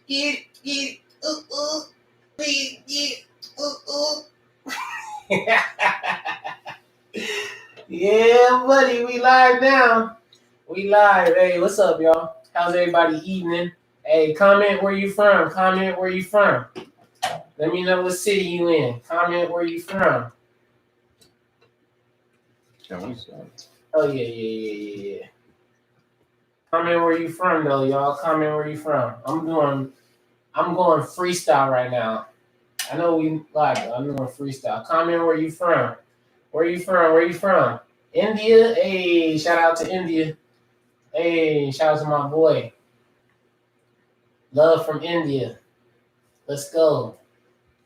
Get it, please, get Yeah, buddy, we live now. We live. Hey, what's up, y'all? How's everybody evening? Hey, comment where you from. Comment where you from. Let me know what city you in. Comment where you from. Oh yeah. Comment where you from though, y'all. Comment where you from. I'm going freestyle right now. I know we live, but I'm doing freestyle. Comment where you from. Where you from? India? Hey, shout out to India. Hey, shout out to my boy. Love from India. Let's go.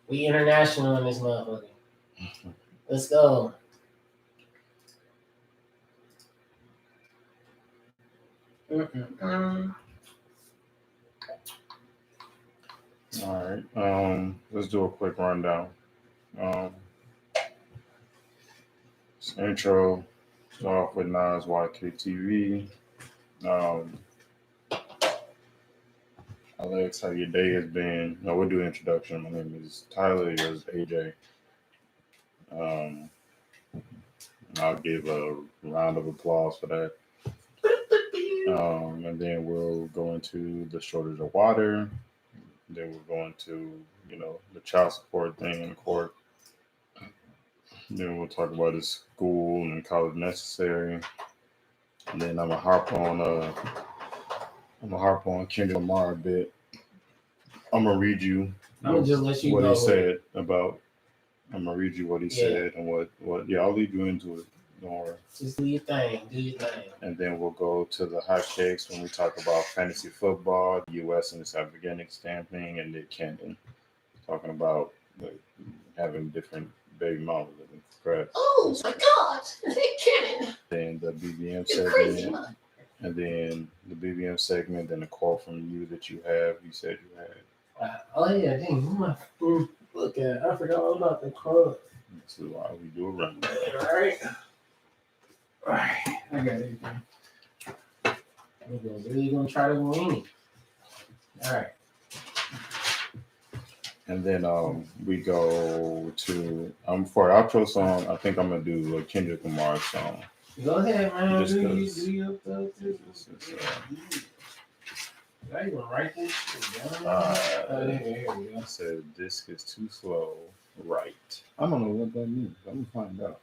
We international in this motherfucker. Let's go. All right. Let's do a quick rundown. Intro. Start off with Nas YKTV. Alex, how your day has been? No, we'll do an introduction. My name is Tyler. Yours is AJ. I'll give a round of applause for that. And then we'll go into the shortage of water. Then we'll go into, the child support thing in the court. Then we'll talk about the school and college necessary. And then I'm gonna harp on Kendrick Lamar a bit. I'm gonna read you what he said about. I'm gonna read you what he said and what. Yeah, I'll lead you into it. Don't worry. Just do your thing. And then we'll go to the hot takes when we talk about fantasy football, the U.S. and its Afghanistan thing, and Nick Cannon talking about having different baby mamas. Correct. Oh my God, Nick Cannon. Then the BBM segment. And then the BBM segment, then the call from you that you have. You said you had. Oh yeah, dang. Look at. I forgot all about the call. So why we do a run. All right. I got everything. We're really gonna try to win. All right. And then we go to for our outro song. I think I'm gonna do a Kendrick Lamar song. Go ahead, man. Do your thing. Did I even write this shit down? Here we go. I said disc is too slow. Right. I don't know what that means. I'm gonna find out.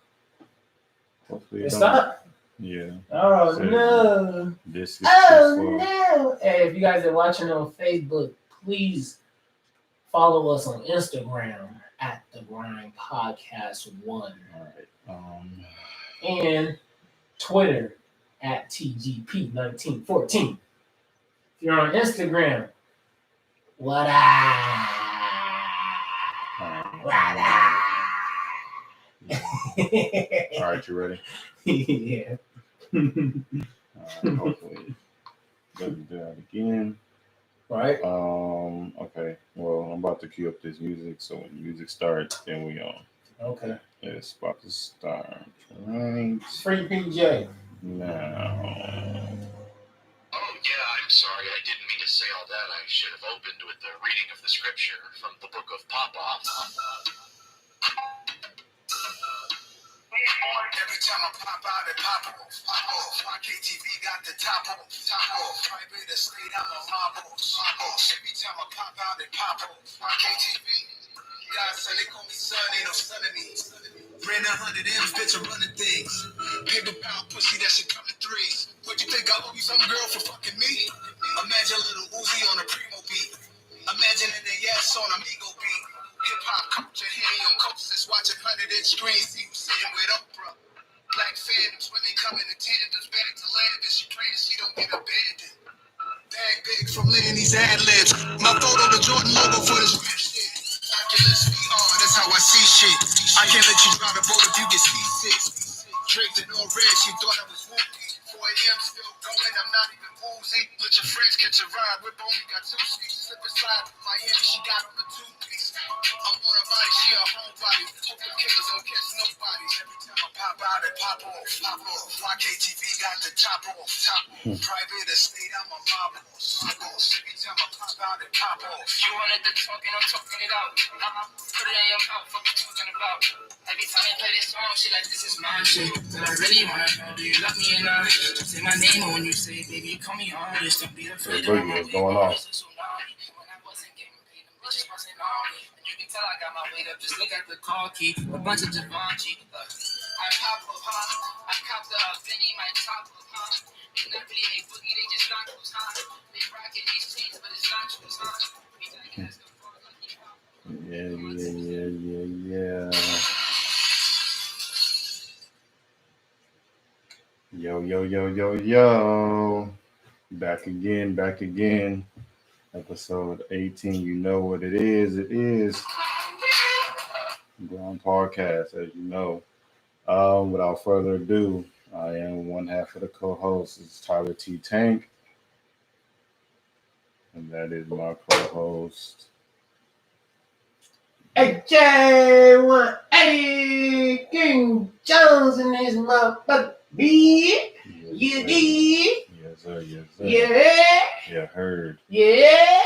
Hopefully it stopped? Yeah. Oh no. Disc is too slow. No. Hey, if you guys are watching on Facebook, please follow us on Instagram at The Grind Podcast 1. All right. And Twitter at TGP1914. If you're on Instagram, what up? All right, you ready? Yeah. Hopefully, doesn't do that again. Right. Okay. Well, I'm about to cue up this music, so when the music starts, then we on. Okay. It's about to start. Right. Free PJ. Now. Oh, yeah, I'm sorry. I didn't mean to say all that. I should have opened with the reading of the scripture from the book of Popoff. Every time I pop out, it pop off. YKTV got the top off. Private estate, I'm a mob boss. Every time I pop out, it pop off. YKTV. God said they call me son, ain't no son of me. Ran 100 M's, bitch, I'm running things. Paper pound pussy, that shit come in threes. What you think I owe you some girl for fucking me? Imagine little Uzi on a Primo beat. Imagine they ass on a Migo beat. Hip hop culture, here on coasters, watching 100-inch screens, see who's sitting with Oprah. Black phantoms when they come in attendance, back to Landis, she pray that she don't get abandoned. Bag big from laying these ad libs. My photo, the Jordan logo for this rich shit. Oculus VR, that's how I see shit. I can't let you drive the boat if you get C6. Draped in all red, she thought I was whoopie. 4 a.m. still going, I'm not even woozy. Let your friends catch a ride, whip only got 2 seats. Slip and slide from Miami, she got on the 2-piece. I'm on a body, she a homebody. Hope the killers don't catch nobody. Every time I pop out and pop off, pop off. YKTV got the top off, top off. Private estate, I'm a mob boss. Every time I pop out and pop off. You wanted the talking, I'm talking it out. Put it in your mouth, what you talking about? Every time I play this song, she like, this is my shit. But I really wanna know, do you love me or not? Say my name when you say, baby, call me honest. Don't be afraid of Boogie, what's going on? when I wasn't getting paid, the bitches wasn't on me. And you can tell I got my weight up, just look at the car key. A bunch of Givenchy. I pop up, huh? I cop the Benny, my top up, huh? They not really a boogie, they just not close, huh? They rockin' these chains, but it's not true, huh? We like that's the fuck, like hip hop. Yeah. Yo. Back again. Episode 18. You know what it is. It is Ground Podcast, as you know. Without further ado, I am one half of the co-host. It's Tyler T. Tank. And that is my co-host. AJ180 King Jones in this motherfucker. B. You did. Yes, sir. Yeah. Yeah, heard. Yeah.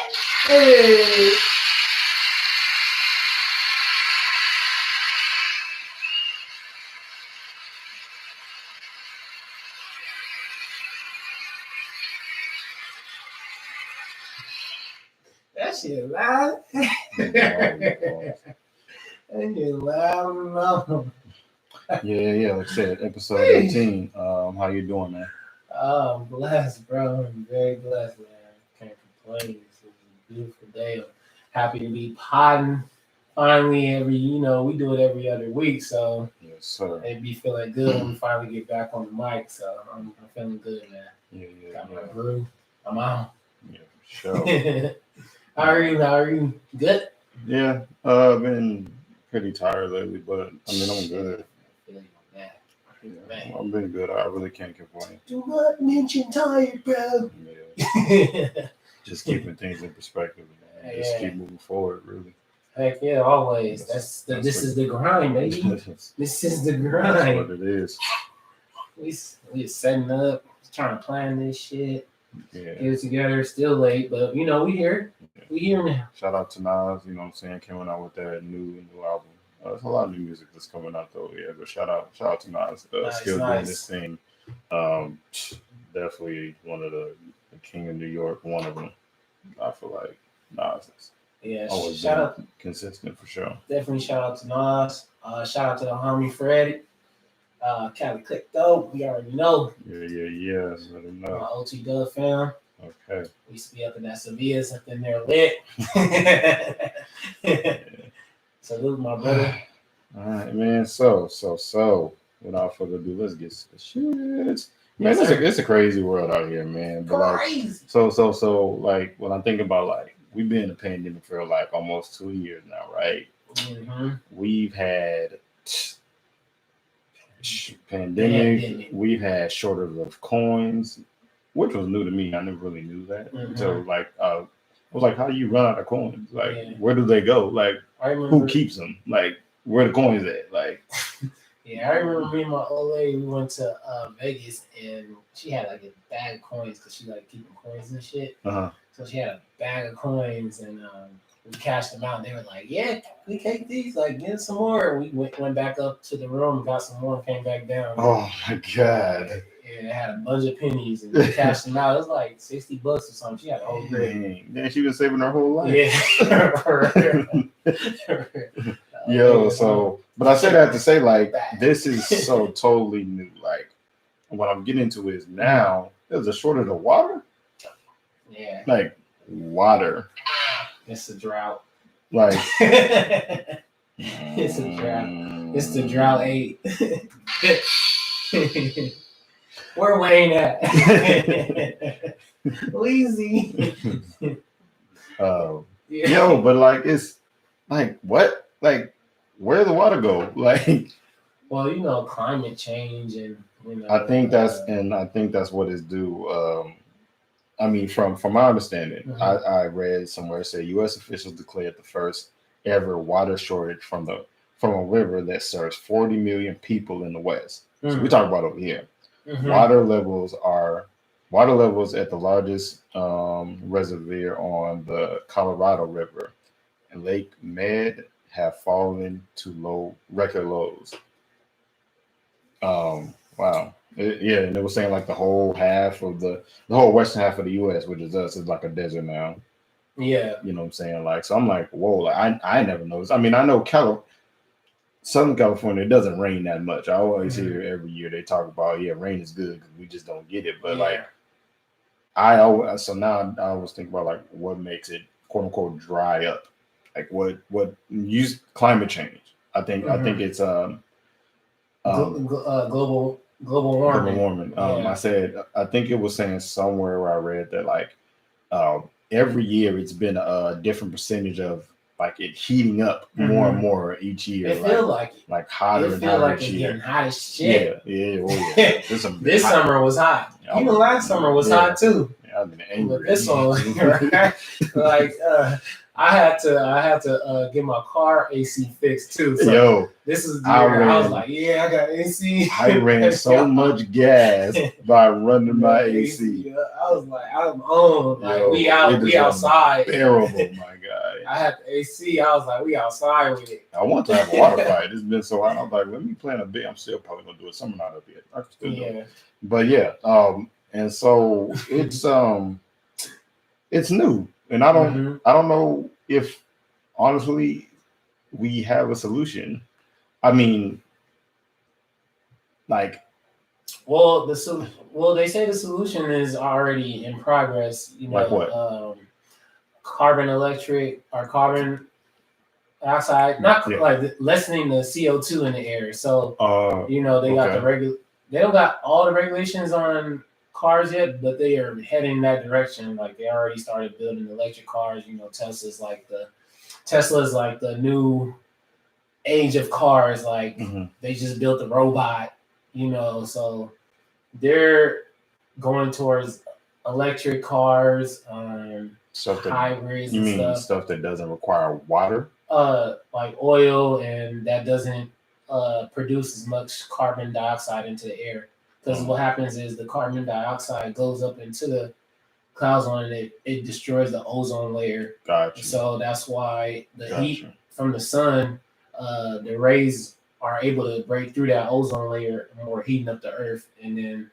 Hey. That shit loud. That shit loud. Yeah. Like I said, episode 18. How you doing, man? Oh, I'm blessed, bro. I'm very blessed, man. Can't complain. It's a beautiful day. I'm happy to be podding. Finally, we do it every other week, so Yes, sir. it be feeling good when we finally get back on the mic. So I'm feeling good, man. Yeah. Got my groove. I'm on. Yeah, for sure. How are you? Good? Yeah, I've been pretty tired lately, but I mean, I'm good. Feeling like that. Yeah, I've been good. I really can't complain. Do not mention tired, bro. Yeah, just keeping things in perspective, man. Just Yeah. keep moving forward, really. Heck yeah, always. This is the grind, baby. This is the grind. That's what it is. We setting up, trying to plan this shit, Yeah. get it together. Still late, but we here. We here now. Shout out to Nas, you know what I'm saying, coming out with that new album. There's a lot of new music that's coming out though, yeah. But shout out to Nas, still doing this thing. Definitely one of the king of New York, one of them. I feel like Nas is Yeah, always shout been out, consistent for sure. definitely shout out to Nas. Shout out to the homie Freddie. Cali Click though, we already know. Yeah. Let him know. OT Dub fam. Okay. We used to be up in that Sevilla's up in there lit. Salute my brother. All right, man. So, without further ado, let's get to the shit. Man, Yes, sir. it's a crazy world out here, man. But Crazy. like when I think about like we've been in a pandemic for like almost 2 years now, right? Mm-hmm. We've had pandemic. Pandemic. We've had shortage of coins, which was new to me. I never really knew that until like I was like, how do you run out of coins? Like, Yeah. where do they go? Like, I remember. who keeps them? Like, where the coins at? Like, Yeah, I remember me and my old lady. We went to Vegas, and she had like a bag of coins because she like keeping coins and shit. uh-huh. So she had a bag of coins, and we cashed them out. And they were like, "Yeah, we take these. Like, get some more." And we went back up to the room, got some more, and came back down. Oh my god. And it had a bunch of pennies, and we cashed them out. It was like $60 or something. She had a whole grade. Dang, she been saving her whole life. Yeah. Yo, so, but I say that to say, like, this is so totally new. Like, what I'm getting into is now there's a shortage of water. Yeah, Like, water. it's a drought. Like, It's a drought. It's the drought 8. Where Wayne at? Weezy. Yeah. Yo, but like, it's like, what? Like, where the water go? Like, Well, climate change and I think that's what it's due. I mean, from my understanding, Mhm. I read somewhere say U.S. officials declared the first ever water shortage from a river that serves 40 million people in the West. So we talk about over here. Mhm. Water levels at the largest reservoir on the Colorado River and Lake Mead have fallen to record lows. Wow. Yeah, and it was saying like the whole western half of the U.S., which is us, is like a desert now. Yeah. You know what I'm saying? Like, so I'm like, whoa, like, I never noticed. I mean, I know Southern California, it doesn't rain that much. I always hear every year they talk about, yeah, rain is good because we just don't get it. But like, so now I always think about like what makes it quote unquote dry up. Like what use climate change. I think it's global warming. Global warming. Yeah. I said I think it was saying somewhere where I read that like every year it's been a different percentage of like it heating up more and more each year. It feels like it. Like hotter It and feels hotter like each it's year. getting hot as shit. Yeah. This summer was hot. Even last summer was hot too. Yeah, I've been angry. But this one, right? Like I had to get my car AC fixed too. So Yo, this is the year I was like, I got AC. I ran so much gas by running my AC. I was like, I'm on. Like Yo, we outside. Unbearable, my guy. I had the AC. I was like, we outside with it. I want to have a water fight. It's been so hot. I'm like, let me plan a bit. I'm still probably gonna do it. Summer not up yet. I can still do it. But yeah, and so it's new, and I don't know if honestly we have a solution. I mean, like, well, they say the solution is already in progress. You know, like what? Carbon dioxide, not like lessening the CO2 in the air. So you know they got they don't got all the regulations on cars yet, but they are heading that direction. Like they already started building electric cars. You know, Tesla's like the new age of cars. Like they just built a robot. You know, so they're going towards electric cars, hybrids. You mean stuff that doesn't require water? Like oil, and that doesn't produce as much carbon dioxide into the air. Because what happens is the carbon dioxide goes up into the clouds on it. It destroys the ozone layer. Gotcha. So that's why the heat from the sun, the rays are able to break through that ozone layer and more heating up the earth. And then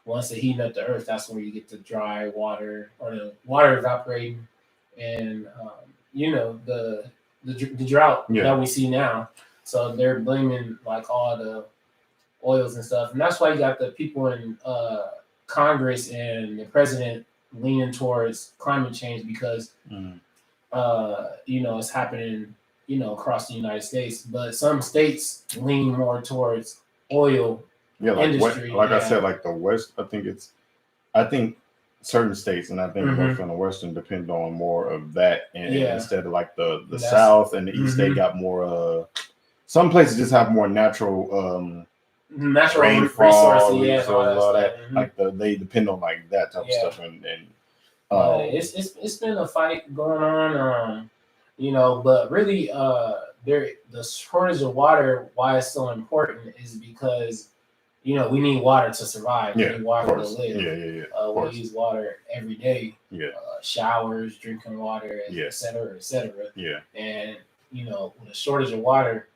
once they heating up the earth, that's where you get the dry water or the water evaporating, and you know the drought that we see now. So they're blaming like all the oils and stuff, and that's why you got the people in Congress and the president leaning towards climate change because you know it's happening across the United States, but some states lean more towards oil industry. I said, like the West. I think certain states, and I think most on the Western depend on more of that, and instead of like the South and the East, they got more. Some places just have more natural rainfall resources, all that. Like they depend on like that type of stuff, and it's been a fight going on, you know, but really, the shortage of water. Why it's so important is because you know we need water to survive. We need water to live. We use water every day. Showers, drinking water, et cetera, et cetera. And you know, with a shortage of water,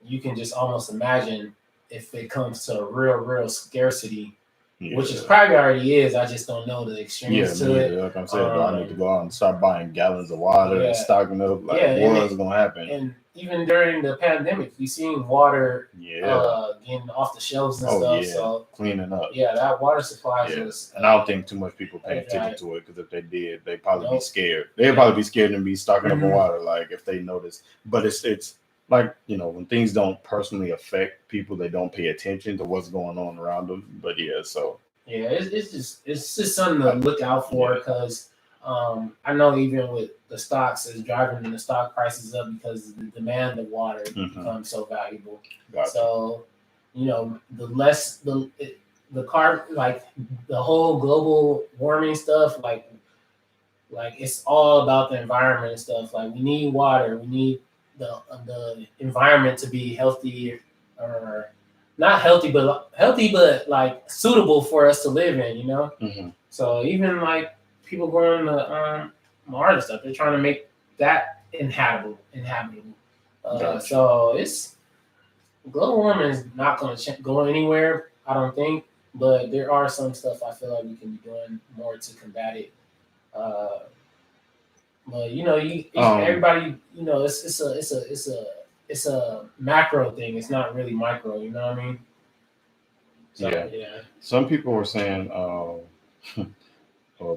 you can just almost imagine if it comes to a real scarcity, which is probably already is. I just don't know the extremes to it. Like I'm saying, I need to go out and start buying gallons of water and stocking up. Like, what's going to happen? And even during the pandemic, you seen water getting off the shelves and stuff. So cleaning up. Yeah, that water supply was. And I don't think too much people pay attention to it because if they did, they'd probably be scared. They'd probably be scared and be stocking up on water, like if they notice. But it's like, you know, when things don't personally affect people, they don't pay attention to what's going on around them. But it's just something to look out for because I know even with the stocks is driving the stock prices up because the demand of water becomes so valuable. So, you know, the less the carbon, like the whole global warming stuff, like it's all about the environment and stuff. Like we need water, we need the environment to be healthy, or not healthy, but like suitable for us to live in. Mm-hmm. So even like people going to Mars and stuff, they're trying to make that inhabitable. Gotcha. So it's global warming is not going to go anywhere, I don't think. But there are some stuff I feel like we can be doing more to combat it. But everybody, it's a macro thing. It's not really micro. You know what I mean? So, Yeah. Some people were saying, well,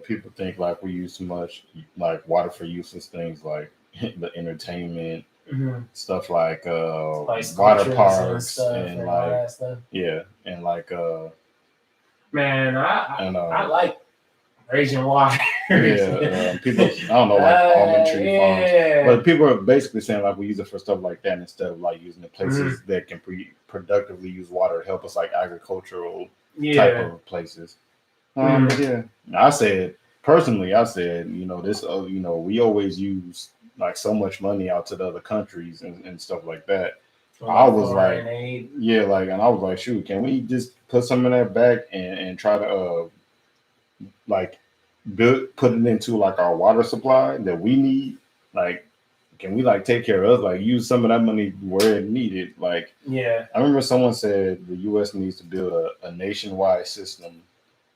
people think like we use too much like water for useless things like the entertainment stuff like water parks and all like that stuff. and like Man, I like raging water. people I don't know like almond tree farms, but people are basically saying like we use it for stuff like that instead of like using it places that can productively use water to help us like agricultural type of places. But yeah, I said personally, this we always use like so much money out to the other countries and stuff like that. I was like, and I was like, shoot, can we just put some of that back and try to like put it into like our water supply that we need? Like, can we like take care of us? Like, use some of that money where it needed? Like, I remember someone said the U.S. needs to build a nationwide system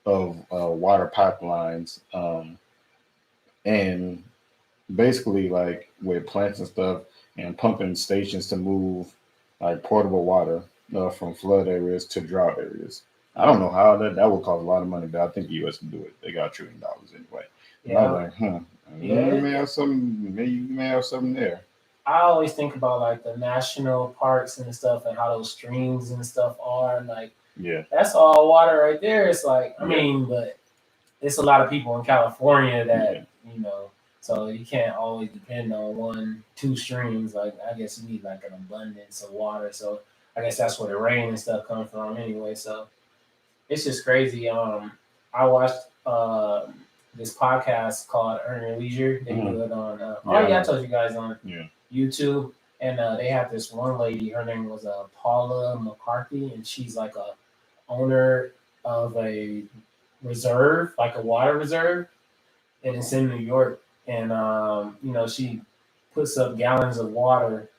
of water pipelines, and basically like with plants and stuff and pumping stations to move like portable water from flood areas to drought areas. I don't know how that would cost a lot of money, but I think the U.S. can do it. They got $1 trillion anyway. And I was like, you may have something there. I always think about like the national parks and stuff and how those streams and stuff are like. That's all water right there. It's like, I mean, but it's a lot of people in California that, so you can't always depend on 1-2 streams. Like, I guess you need like an abundance of water. So I guess that's where the rain and stuff comes from anyway. So it's just crazy. I watched this podcast called Earn Your Leisure. They do it on, I told you guys on YouTube. And they have this one lady, her name was Paula McCarthy, and she's like a owner of a reserve, like a water reserve, and it's in New York. And she puts up gallons of water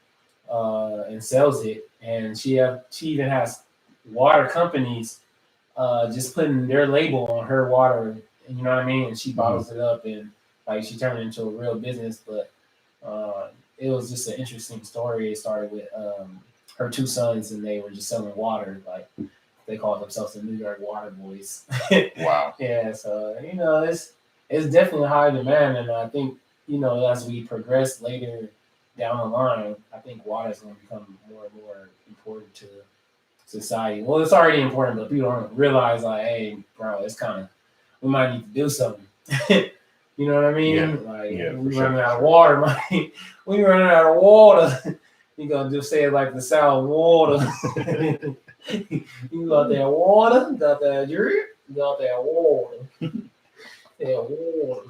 and sells it. And she even has water companies just putting their label on her water. You know what I mean? And she bottles it up and like she turned it into a real business. But it was just an interesting story. It started with her 2 sons, and they were just selling water. Like they called themselves the New York Water Boys. Wow. Yeah. So it's definitely high demand, and I think as we progress later down the line, I think water is going to become more and more important to society. Well, it's already important, but people don't realize like, hey, bro, it's kind of we might need to do something. You know what I mean? We running out of water, man. We running out of water. You gonna just say it like the South water. You got that water, got that drink, got that water. That water.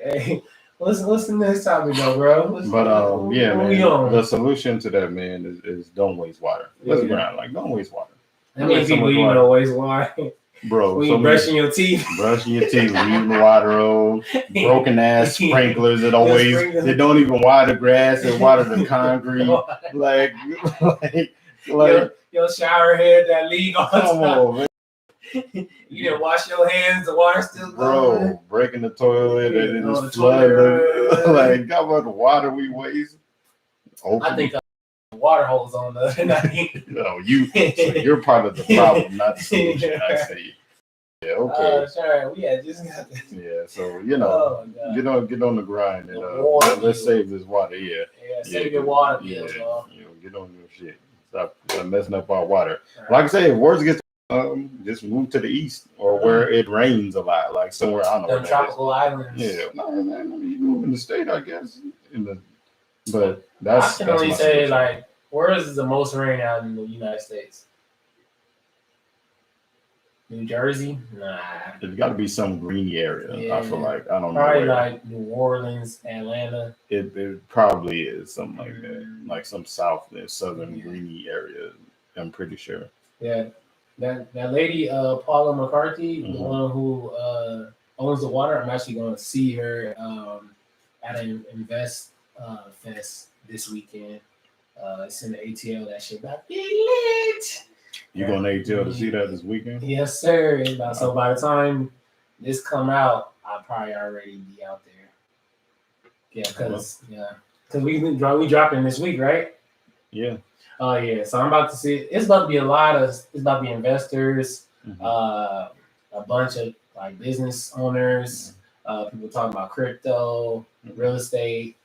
Hey, listen to this topic though, bro. Man, the solution to that, man, is don't waste water. Let's be honest, like don't waste water. How many people waste water? Bro, when you brushing your teeth, leaving the water on, broken ass sprinklers that they don't even water the grass and water the concrete. like your shower head that leak on. Come on, man. You didn't wash your hands, the water still going. Bro, breaking the toilet and then just flooding. Like, how much water we waste? I think water hose on the other night. No, you're part of the problem, not the solution. I say, yeah, okay. Sorry, we had just got this. Yeah, so get on the grind and let's save this water. Yeah, save your water. Yeah, get on your shit. Stop messing up our water. Right. Like I say, if words get just move to the east or where it rains a lot, like somewhere I don't know. The tropical islands. Yeah, no, man. I mean, you move in the state, I guess. But that's. I can only say like. Where is the most rain out in the United States? New Jersey? Nah. There's got to be some greeny area. I feel Yeah. like I don't know Probably where. like New Orleans, Atlanta. It probably is something like that, Mm. like some south and southern Yeah. greeny area. I'm pretty sure. Yeah. That lady, Paula McCarthy, the Mhm. one who owns the water. I'm actually going to see her at an Invest Fest this weekend. It's in the ATL. That shit about to be lit. You going to ATL to see that this weekend? Yes, sir. So by the time this come out, I'll probably already be out there. Yeah, because we dropping this week, right? Yeah. Oh yeah. So I'm about to see. It's about to be it's about to be investors, Mhm. a bunch of like business owners, people talking about crypto, real estate,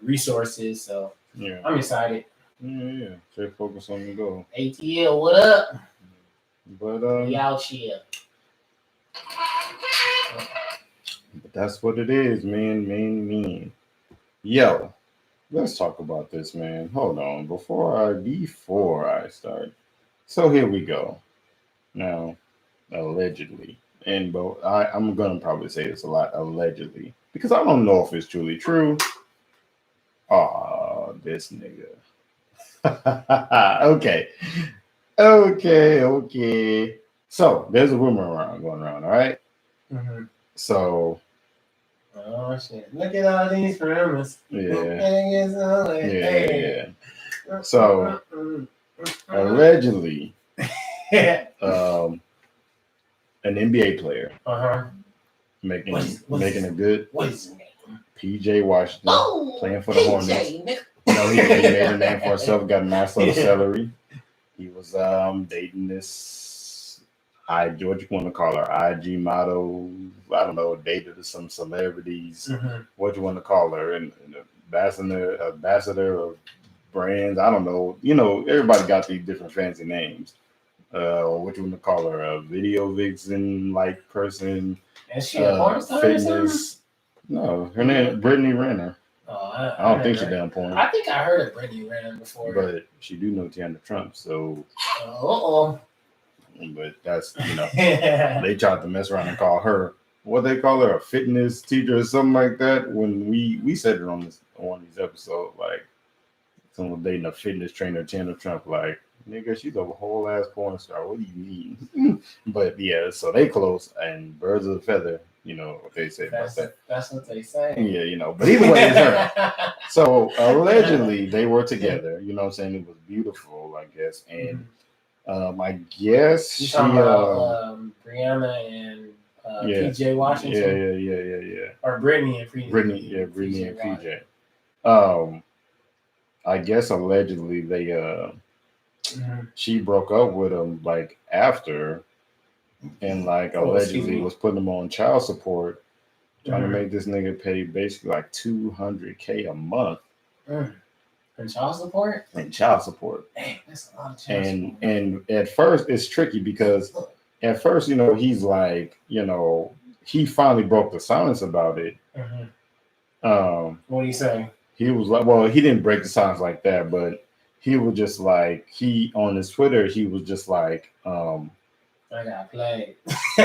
resources. So Yeah. I'm excited. Yeah. Stay focused on the goal. ATL, what up? But We out here. But that's what it is, man. Yo, let's talk about this, man. Hold on. Before I start. So here we go. Now, allegedly. And but I'm gonna probably say this a lot, allegedly. Because I don't know if it's truly true. Oh, this nigga. Okay. Okay. So there's a rumor going around, all right? Mm-hmm. So oh shit! Look at all these rumors. Yeah. So allegedly, an NBA player making a good PJ Washington playing for the Hornets. No, he made a name for himself, got a nice little salary. He was dating this what you want to call her, IG model. I don't know, dated some celebrities. Mm-hmm. What you want to call her, and ambassador of brands. I don't know. You know, everybody got these different fancy names. What you want to call her, a video vixen like person. Is she a porn star fitness. No, her name Brittany Renner. Oh, I don't think she's damn porn. I think I heard of Brittany Renner before. But she do know Tiana Trump, so. But that's, they tried to mess around and call her, what they call her, a fitness teacher or something like that. When we said it on these episodes, like someone dating a fitness trainer, Tiana Trump, like, nigga, she's a whole ass porn star. What do you mean? But yeah, so they close and birds of a feather. You know what they say about that. That's what they say. Yeah, but either way, it's her. So allegedly they were together. You know what I'm saying? It was beautiful, I guess. And I guess you talking about Brianna and PJ Washington? Yeah. Or Brittany and PJ. Brittany and PJ. I guess allegedly they she broke up with him like after. And like allegedly was putting him on child support, trying to make this nigga pay basically like $200K a month. And child support? And child support. Dang, that's a lot of child support. And at first it's tricky because at first, he's like, he finally broke the silence about it. What do you say? He was like, well, he didn't break the silence like that, but he was just like, on his Twitter, he was just like, I got played. he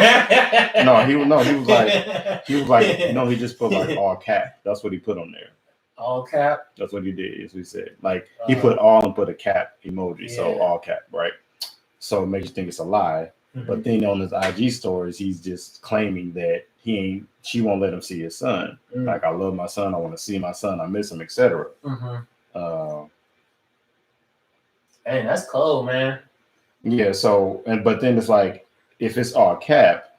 was like, no, he just put like all cap. That's what he put on there. All cap? That's what he did, as we said. Like, he put all and put a cap emoji, so all cap, right? So it makes you think it's a lie. But then on his IG stories, he's just claiming that she won't let him see his son. Like, I love my son, I want to see my son, I miss him, etc. Hey, that's cold, man. Yeah, but then it's like, if it's all cap,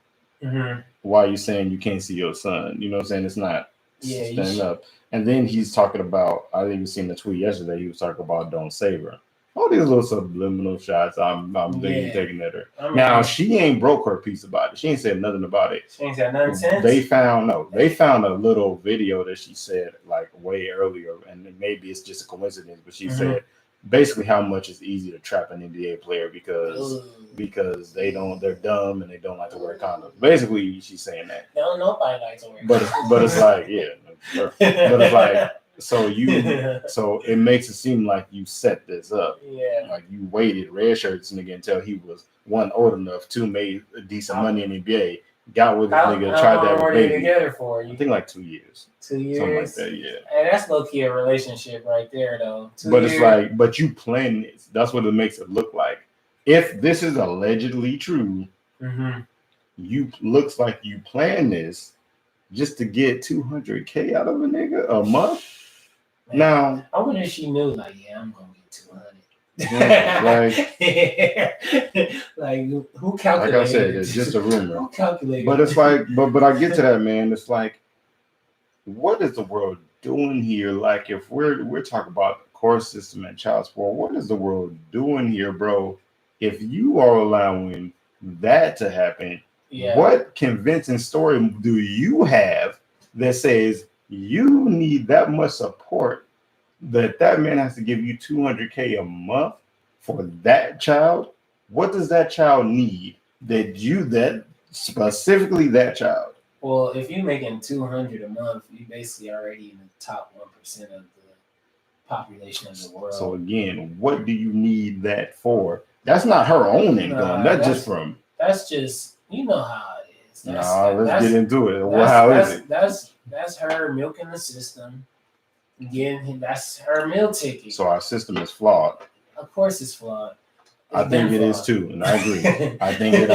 why are you saying you can't see your son? You know what I'm saying? It's not standing up. And then he's talking about, I even seen the tweet yesterday, he was talking about don't save her. All these little subliminal shots I'm taking at her. Now, she ain't broke her piece about it. She ain't said nothing about it. She ain't said nothing since? They found a little video that she said like way earlier, and maybe it's just a coincidence, but she said, basically how much it's easy to trap an NBA player because they're dumb and they don't like to wear condoms. Basically, she's saying that. No, nobody likes to wear condoms. But it's like, yeah. But it's like, so it makes it seem like you set this up. Yeah. Like you waited red shirts nigga until he was one old enough, two made decent money in the NBA, got with this nigga, tried to have long a were they baby. together for? I think like 2 years. 2 years. Something like that, yeah. Hey, that's low key a relationship right there, though. 2 But years. it's like, but you plan this. That's what it makes it look like. If this is allegedly true, you looks like you plan this just to get $200K out of a nigga a month. Man, Now, I wonder if she knew, like, yeah, I'm gonna get 200. Like who calculated? like I said, it's just a rumor. Who calculated? But it's like, but I get to that, man. It's like, what is the world doing here? Like, if we're talking about court system and child support, what is the world doing here, bro? If you are allowing that to happen, what convincing story do you have that says you need that much support that man has to give you $200K a month for that child? What does that child need that specifically that child? Well, if you're making $200 a month, you basically already in the top 1% of the population of the world. So again, what do you need that for? That's not her own income. That's just from. That's just, you know how it is. Let's get into it. Well, how is it? That's her milking the system. Again, that's her meal ticket. So our system is flawed. Of course, it's flawed. I think it is too, and I agree. I think it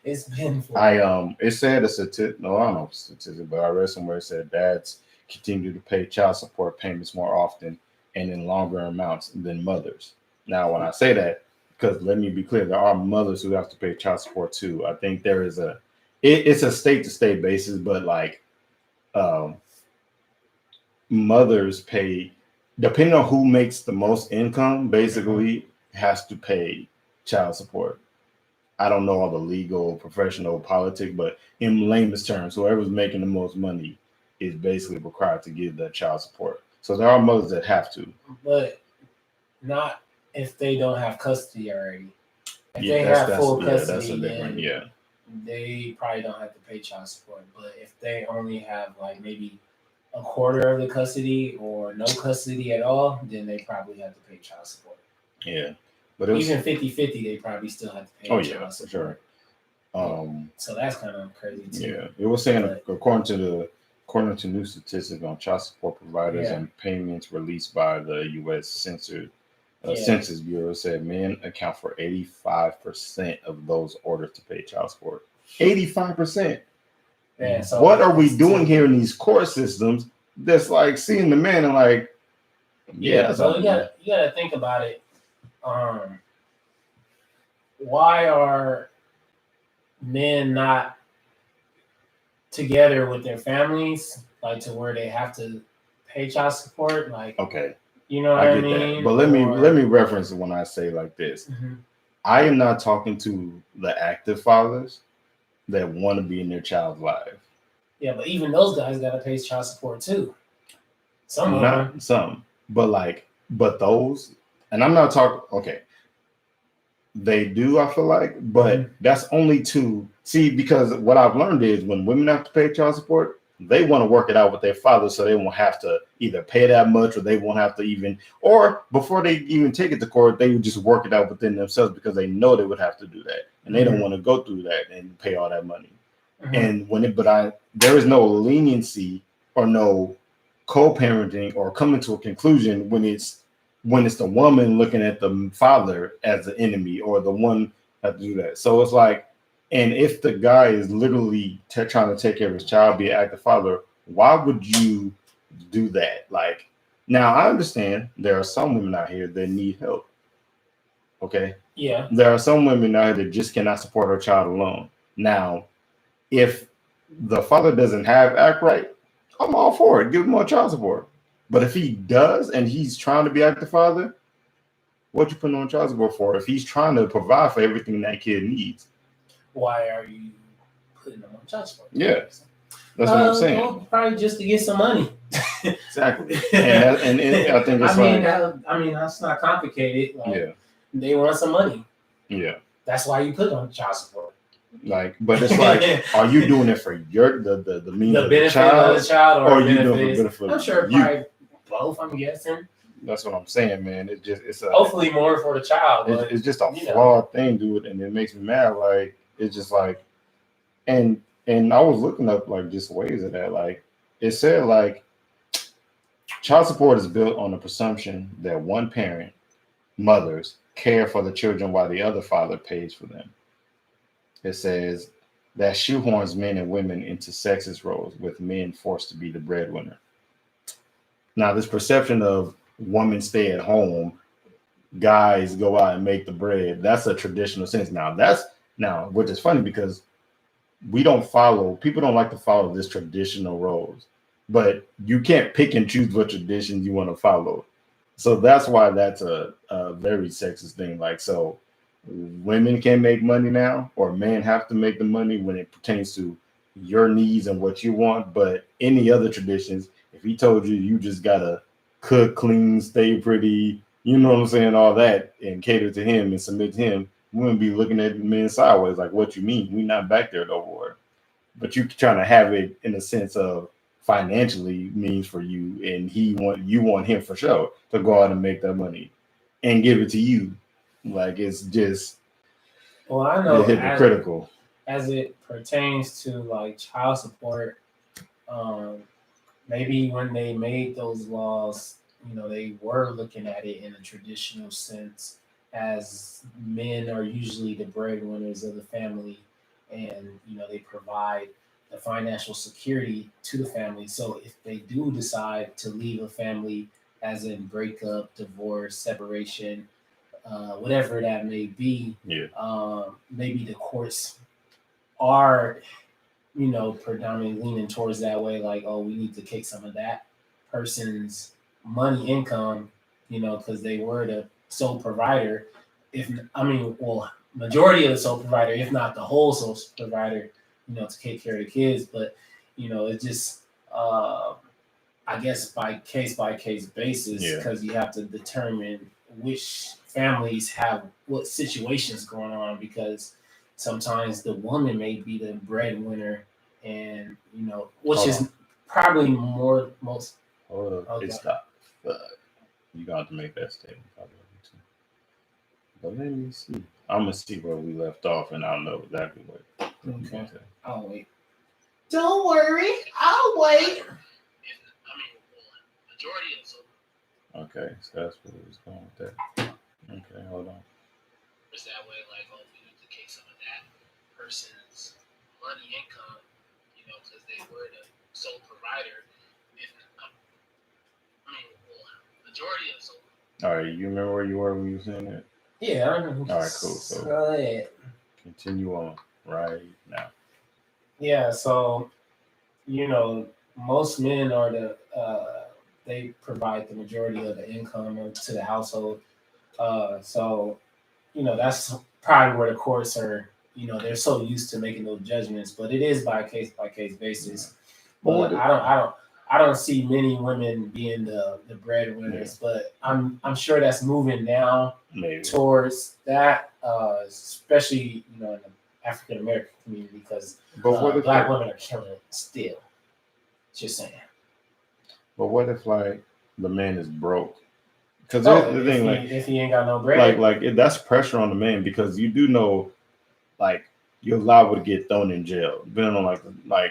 it's been flawed. It said a statistic. No, I don't know statistic, but I read somewhere it said dads continue to pay child support payments more often and in longer amounts than mothers. Now, when I say that, because let me be clear, there are mothers who have to pay child support too. I think there is it's a state to state basis, but like mothers pay, depending on who makes the most income, basically has to pay child support. I don't know all the legal, professional, politics, but in layman's terms, whoever's making the most money is basically required to give that child support. So there are mothers that have to. But not if they don't have custody already. If they have full custody, that's a different, they probably don't have to pay child support. But if they only have like maybe a quarter of the custody or no custody at all, then they probably have to pay child support. Yeah. But it was, even 50-50, they probably still have to pay child support. For sure. So that's kind of crazy too. Yeah. It was saying according to new statistics on child support providers and payments released by the U.S. Census Bureau, said men account for 85% of those orders to pay child support. 85%. Yeah, so what are we doing here in these court systems that's like seeing the man and like, so you gotta think about it. Why are men not together with their families, like to where they have to pay child support? Like, okay, you know what I mean? That. But let me reference when I say like this. I am not talking to the active fathers that want to be in their child's life. Yeah, but even those guys gotta pay child support too. But those, and I'm not talking. Okay, they do. I feel like, but that's only to see, because what I've learned is when women have to pay child support, they want to work it out with their father, so they won't have to either pay that much, or they won't have to even, or before they even take it to court, they would just work it out within themselves because they know they would have to do that, and they don't want to go through that and pay all that money. And there is no leniency or no co-parenting or coming to a conclusion when it's the woman looking at the father as the enemy or the one that do that. So it's like, and if the guy is literally trying to take care of his child, be an active father, why would you do that? Like, now I understand there are some women out here that need help. Okay. Yeah. There are some women out here that just cannot support her child alone. Now, if the father doesn't act right, I'm all for it. Give him more child support. But if he does and he's trying to be active father, what you putting on child support for? If he's trying to provide for everything that kid needs, why are you putting them on child support? Yeah, that's what I'm saying. Well, probably just to get some money. Exactly. And I think it's I mean, that's not complicated. Like, they want some money. Yeah. That's why you put on child support. Like, but it's like, are you doing it for the meaning of the benefit child, of the child, or are you doing it for I'm sure both, I'm guessing. That's what I'm saying, man. It's a Hopefully more for the child, but it's just a you know. flawed thing, dude, and it makes me mad. Like it's just like, and I was looking up like just ways of that. Like it said like child support is built on the presumption that one parent, mothers, care for the children while the other father pays for them. It says that shoehorns men and women into sexist roles, with men forced to be the breadwinner. Now, this perception of women stay at home, guys go out and make the bread, that's a traditional sense. Now, which is funny because people don't like to follow this traditional roles, but you can't pick and choose what traditions you want to follow. So that's why that's a very sexist thing. Like, so women can make money now, or men have to make the money when it pertains to your needs and what you want. But any other traditions, if he told you you just gotta cook, clean, stay pretty, you know what I'm saying, all that, and cater to him and submit to him, we wouldn't be looking at men sideways like, what you mean? We not back there no more. But you trying to have it in a sense of financially means for you, and you want him for sure to go out and make that money and give it to you. Like it's just Well, I know hypocritical. As it pertains to like child support, maybe when they made those laws, you know, they were looking at it in a traditional sense, as men are usually the breadwinners of the family, and you know they provide the financial security to the family. So if they do decide to leave a family, as in breakup, divorce, separation, whatever that may be, maybe the courts are, you know, predominantly leaning towards that way, like, oh, we need to take some of that person's money income, you know, because they were the sole provider. Majority of the sole provider, if not the whole sole provider, you know, to take care of the kids. But, you know, it just, I guess by case basis, because you have to determine which families have what situations going on, because sometimes the woman may be the breadwinner, and you know, which is probably most. Hold on, it's not. You got to make that statement. But let me see. I'm gonna see where we left off, and I'll know exactly what. Okay. I'll wait. Don't worry, I'll wait. Majority of them. Okay, so that's where we was going with that. Okay, hold on. Is that way, like, oh, we need to take some of that person's money income, you know, because they were the sole provider. Majority of them. All right, you remember where you were when you were saying that? Yeah. All right, cool. So go ahead. Continue on right now. Yeah, so you know, most men are they provide the majority of the income to the household. So, you know, that's probably where the courts are, you know, they're so used to making those judgments, but it is by case basis. But I don't see many women being the breadwinners, but I'm sure that's moving now towards that, especially, you know, in the African American community, because black women are killing it still. Just saying. But what if like the man is broke? Because the thing, if he ain't got no bread, that's pressure on the man, because you do know, like, you're liable to get thrown in jail, depending on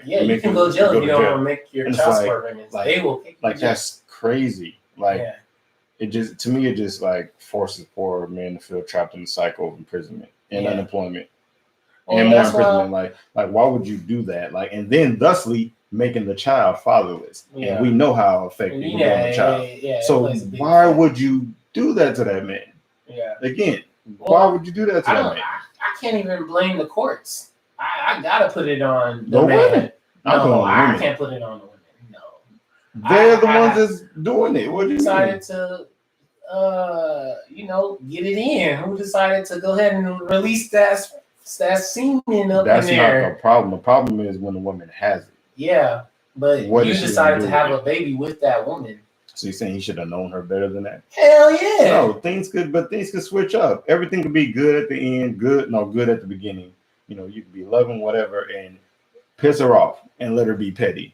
you can go to jail if you don't want to make your child support payments. They will kick you. That's crazy. It just, to me, it just like forces poor men to feel trapped in the cycle of imprisonment and unemployment, and more imprisonment. Like why would you do that? Like, and then thusly making the child fatherless, and we know how effective you are on the child. So why would you do that to that man? Yeah. Again, why would you do that to that man? I can't even blame the courts. I gotta put it on the man. Women. No, I can't put it on the women. No. They're the ones that's doing it. What do you decided to you know, get it in? Who decided to go ahead and release that semen up That's in there? Not the problem. The problem is when the woman has it. Yeah, but you decided to have a baby with that woman. So you're saying he should have known her better than that? Hell yeah. No, things could switch up. Everything could be good at the end, good at the beginning. You know, you could be loving whatever and piss her off and let her be petty.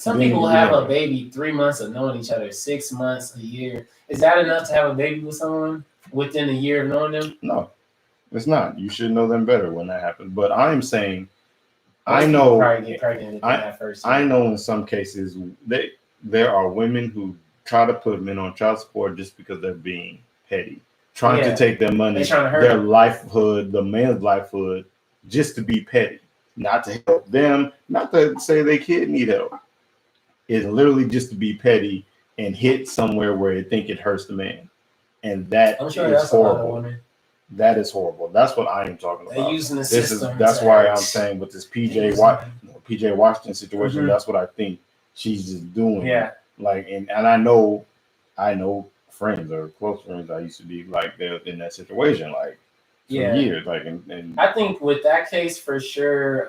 Some Then, people have yeah. a baby 3 months of knowing each other, 6 months, a year. Is that enough to have a baby with someone within a year of knowing them? No, it's not. You should know them better when that happens. But I am saying, Most I people know, probably get pregnant within that first year. I know in some cases there are women who try to put men on child support just because they're being petty, trying to take their money, They're trying to hurt their them. livelihood, the man's livelihood, just to be petty, not to help them, not to say they kid need help. It's literally just to be petty and hit somewhere where they think it hurts the man, and that I'm sure is that's a lot of horrible. women. That is horrible. That's what I am talking They're about. using the This is system. that's to why hurt. I'm saying with this They're PJ using Washington situation. Mhm. That's what I think she's just doing. Yeah. Like, and I know friends or close friends I used to be like they're in that situation like for Yeah. years. Like, and I think with that case for sure,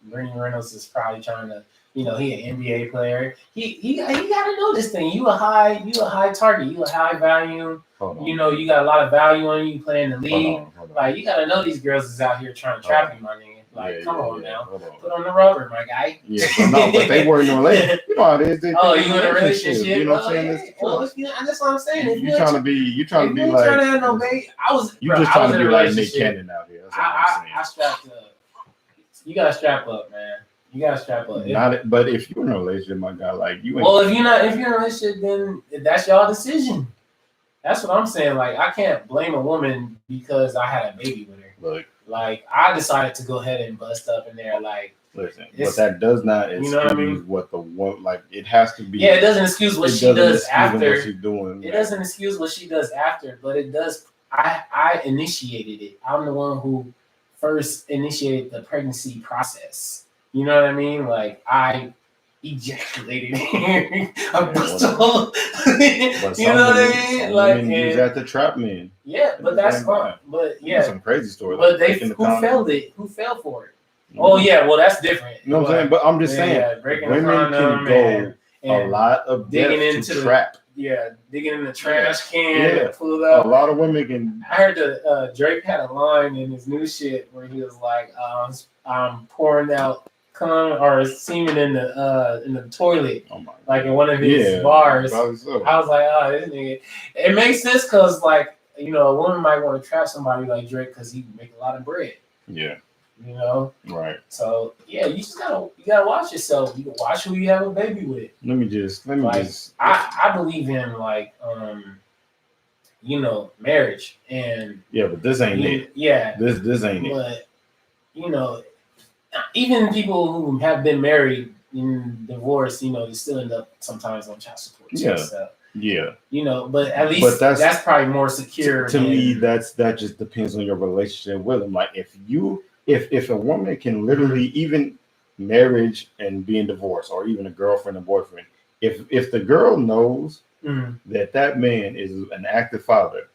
Bernie Reynolds is probably trying to, he an NBA player. He got to know this thing. You a high target. You a high value. hold on, You got a lot of value on you playing the league. hold on. Like you got to know these girls is out here trying to trap you, my nigga. Like, come on now, Hold on. put on the rubber, my guy. Yeah, but they were in a relationship. You know how it is. They Oh, you in a relationship? You know what I'm Oh, saying? yeah. It's Well, trust. that's what I'm saying. If You trying to be if like you ain't trying to have no baby, you just trying to be like Nick Cannon out here. That's what I'm saying. I strapped up. You gotta strap up, man. You gotta strap up. But if you're in a relationship, my guy, like you ain't. Well, if you're in a relationship, then that's y'all decision. That's what I'm saying. Like, I can't blame a woman because I had a baby with her. Look, Like, I decided to go ahead and bust up in there. Like, listen, but It's- that does not excuse you know what I mean? what the one like. It has to be. yeah, it doesn't excuse what it she doesn't does excuse after. what she's doing. It doesn't excuse what she does after, but it does. I initiated it. I'm the one who first initiated the pregnancy process. You know what I mean? Like, I ejaculated a pistol. But You know what I mean? some Like, women use and- that to trap men. yeah, but that's Same fun. time. But You know, yeah, some crazy stories. but like they breaking the who condom. failed it? Who fell for it? Oh yeah, well that's different. You know what I'm saying? But I'm just saying, Yeah, breaking the women condom can go and a lot of digging depth into to trap. digging in the trash can Yeah. and pull it A up. lot of women can. I heard Drake had a line in his new shit where he was like, I'm pouring out cum or semen in the toilet, Oh my. like in one of his bars. probably so. I was like, oh, this nigga. It makes sense because, like, a woman might want to trap somebody like Drake because he make a lot of bread, Yeah. Right. So yeah, you gotta watch yourself. You can watch who you have a baby with. Let me just. I believe in like marriage and Yeah, but this ain't it. yeah, This ain't it. but even people who have been married and divorced, they still end up sometimes on child support. Too, Yeah. so, Yeah. but at least that's probably more secure. To me, than- that just depends on your relationship with them. Like if a woman can literally even marriage and being divorced, or even a girlfriend and boyfriend, if the girl knows Mhm. that man is an active father,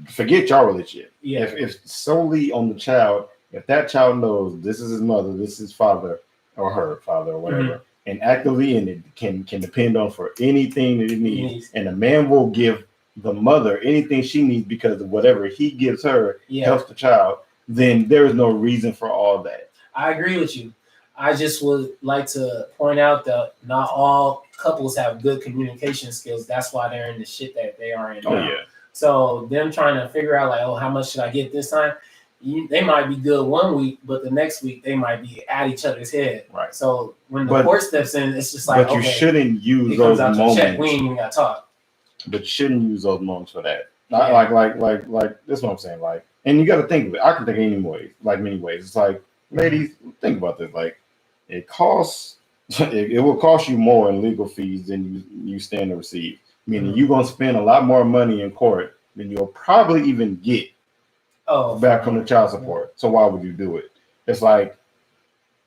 forget your relationship. Yeah. If solely on the child, if that child knows this is his mother, this is his father or her father or whatever, Mm-hmm. and actively in it can depend on for anything that it needs, Needs. and the man will give the mother anything she needs because of whatever he gives her Yeah. helps the child, then there is no reason for all that. I agree with you. I just would like to point out that not all couples have good communication skills. That's why they're in the shit that they are in. Oh now. yeah. So them trying to figure out like, how much should I get this time? They might be good one week, but the next week they might be at each other's head. Right. So when the But- court steps in, it's just like, But you okay, shouldn't use it those comes out your check. We moments. ain't even got to talk. But you shouldn't use those moments for that. Yeah. Like this is what I'm saying. Like, and you got to think of it. I can think of many ways. It's like, ladies, think about this. Like, it costs. It will cost you more in legal fees than you stand to receive. Meaning, you're gonna spend a lot more money in court than you'll probably even get back from the child support. So why would you do it? It's like,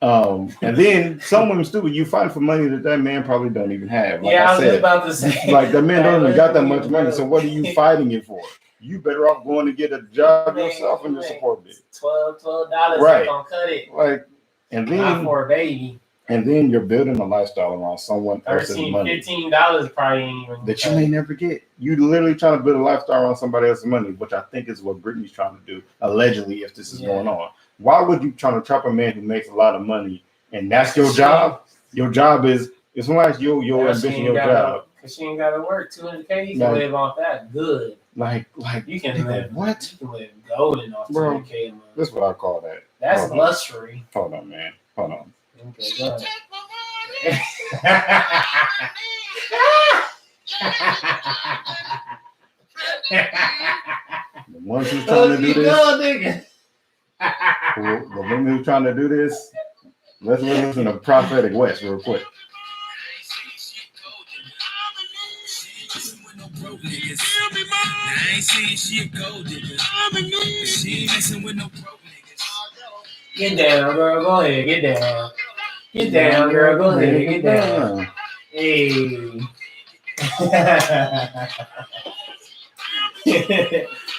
and then some women stupid. You fight for money that man probably don't even have. Like I I was just said, about to say. like the man don't even got that much Like, money. So what are you fighting it for? You better off going to get a job Man, yourself and your support bill. $12 Right. ain't gonna cut it. Like, and Not then for a baby. you're building a lifestyle around someone else's $13, money $15 probably ain't even that you cut may it. never get. You literally trying to build a lifestyle around somebody else's money, which I think is what Britney's trying to do, allegedly, if this is Yeah. going on. Why would you try to trap a man who makes a lot of money and that's your job? your job is as long as your ambition, your job. Cause she ain't gotta work. 200K, you can Like- live off that. Good. Like You can nigga, live. what? You can live golden off Bro, 200K a month. That's what I call that. That's Hold on. luxury. Hold on, man. Hold on. Okay, go ahead. The ones who's trying to do this, Nigga. the women who's trying to do this, let's listen to Prophetic West real quick. I ain't saying she a gold digger. She ain't messing with no broke niggas. Get down, girl. Go ahead. Get down. Get down, girl. Go ahead. Get down. Hey.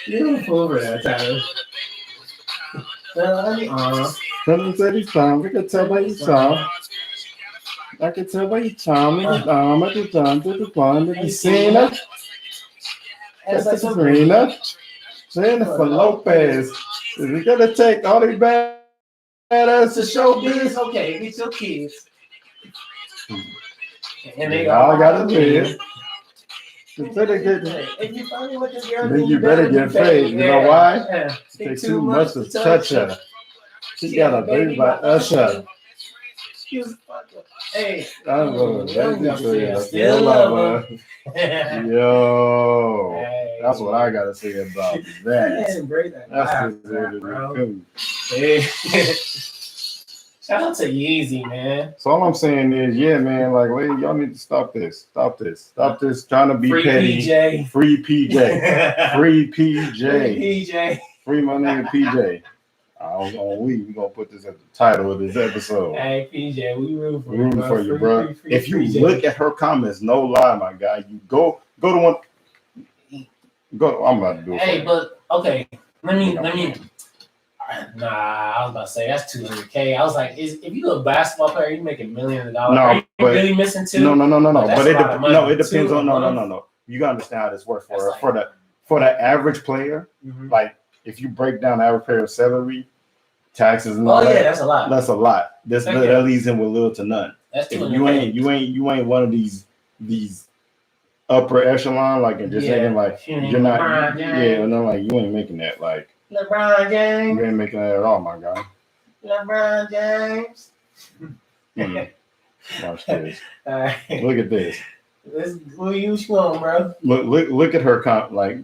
You a fool for that, Tyler. Let me say this time. We can tell by your song. I can tell by your charm. At the time, to the fun, to seen her. That's the Serena. Jennifer Lopez. We gotta take all these badass to show biz. Okay, get your kids. And They all gotta live. You better get, If you find me with this girl, then you better get paid. You know why? Yeah. Take too much to touch her. She got a baby by Usher. She was fucking. Hey, I love Young her. still love her. Yo, Hey. that's what I gotta say about that. Man, break that That's laugh, just bro. cool. Hey. Shout out to Yeezy, man. So all I'm saying is, yeah, man, like, lady, y'all need to stop this. Stop this. Stop this trying to be Free petty. PJ. Free PJ. Free PJ. Free PJ. Free my nigga PJ. We gonna put this at the title of this episode. Hey, PJ, we root for Rooting for you, bro. Free If you PJ. look at her comments, no lie, my guy, you go to one. I'm about to do it. Hey, for but okay, let me. you. Nah, I was about to say that's 200K. I was like, if you a basketball player, you making millions of dollars. No, Are you but- really missing two? No. But that's But a lot of money. it depends Two on a month? no. You gotta understand how this works That's like- for the average player. Mhm. Like if you break down the average player's salary, taxes and all Oh yeah, that, that's a lot. that's a lot. Okay. That leaves him with little to none. That's If 200K. you ain't one of these upper echelon, like and just Yeah. saying like You ain't you're not, LeBron yeah, James. and I'm like you ain't making that. Like LeBron you James. ain't making that at all, my guy. LeBron James. Watch this. All right. Look at this. Who you want, bro? Look at her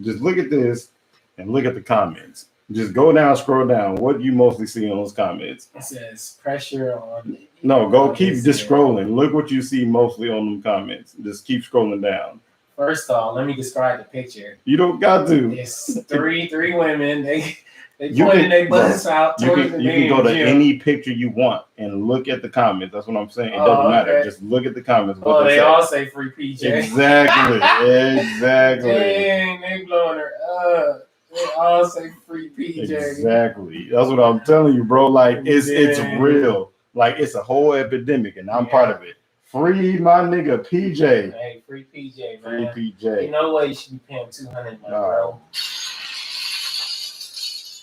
just look at this and look at the comments. Just go down, scroll down. What do you mostly see in those comments? It says pressure on. No, go keep just scrolling. Look what you see mostly on them comments. Just keep scrolling down. First off, let me describe the picture. You don't got to. It's three women. They You pointing can- their butts out You towards can the you can go to gym. any picture you want and look at the comments. That's what I'm saying. It Oh, doesn't matter. okay. Just look at the comments. Oh, What they say. all say free PJ. Exactly. Exactly. Dang, they blowing her up. They all say free PJ. Exactly. That's what I'm telling you, bro. Like it's Yeah. real. Like it's a whole epidemic, and I'm Yeah. part of it. Free my nigga PJ. Hey, free PJ, Free man. PJ. You know what? You should be paying 200, my Nah. bro.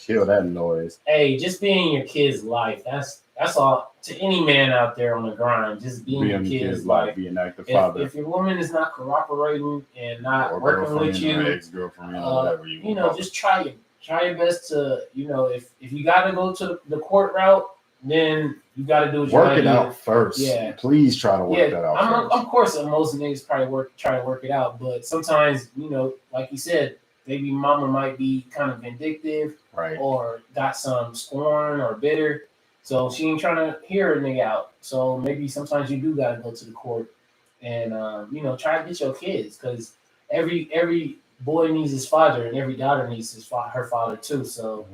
Kill that noise. Hey, just being your kid's life. That's all. To any man out there on the grind, just being your Being kid's kid's life. life, being active father, If your woman is not cooperating and not or working girlfriend, with or you, ex-girlfriend, or whatever you, you know, want. just try your best to, you know, if you got to go to the court route, then you got to do what you work gotta it do. out first. Yeah. Please try to work Yeah, that out first. of course, most niggas probably try to work it out, but sometimes, you know, like you said, maybe mama might be kind of vindictive Right. or got some scorn or bitter, so she ain't trying to hear a nigga out. So maybe sometimes you do got to go to the court and you know, try to get your kids, because every boy needs his father and every daughter needs her father too. So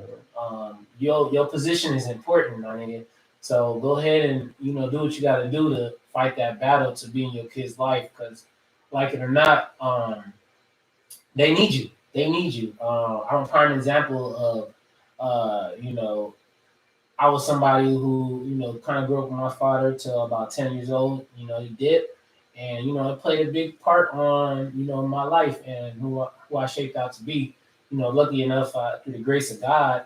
your position is important, my nigga. So go ahead and, you know, do what you got to do to fight that battle to be in your kid's life, because like it or not, they need you. They need you. I'm a prime example of, you know, I was somebody who, you know, kind of grew up with my father till about 10 years old. You know, he did. And, you know, it played a big part on, you know, my life and who I shaped out to be. You know, lucky enough, through the grace of God,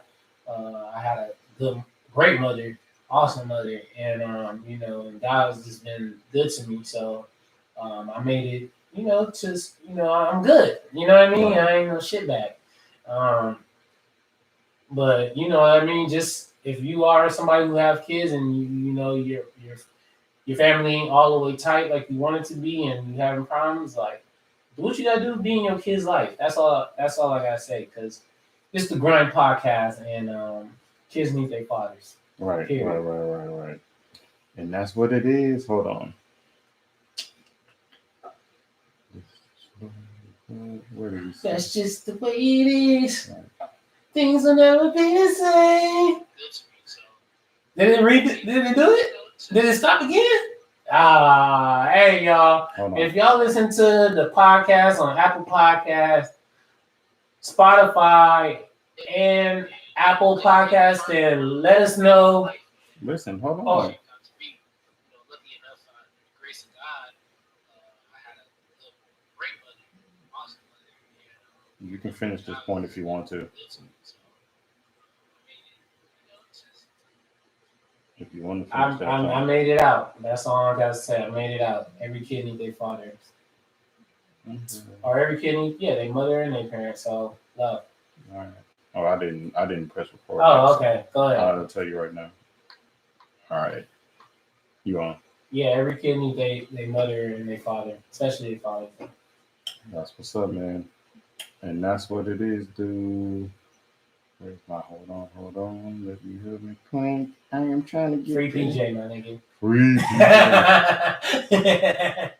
I had a great mother. awesome mother, and you know, and God has just been good to me. So I made it, you know, I'm good. You know what I mean? I ain't no shit bag. But you know what I mean? Just if you are somebody who have kids and you know your family ain't all the way tight like you want it to be, and you having problems, like do what you gotta do to be in your kid's life. That's all I gotta say. Cause it's the Grind Podcast, and kids need their fathers. Right. Period. Right. And that's what it is. Hold on. Where did we see? That's just the way it is. Things will never be the same. Did it do it? Did it stop again? Hey y'all. Hold on. If y'all listen to the podcast on Apple Podcasts, Spotify, and Apple Podcasts, then let us know. Listen, hold on. Oh. You can finish this point if you want to. If you want to finish that I point. made it out. That's all I gotta say. I made it out. Every kid needs their father, or every kid needs their mother and their parents. So love. All right. Oh, I didn't press record. Oh, okay. Go ahead. I'll tell you right now. All right. You on? Yeah, every kid needs their mother and their father, especially their father. That's what's up, man. And that's what it is, dude. Where's my hold on. Let me hear me clink. I am trying to get Free there. PJ, my nigga. Free PJ.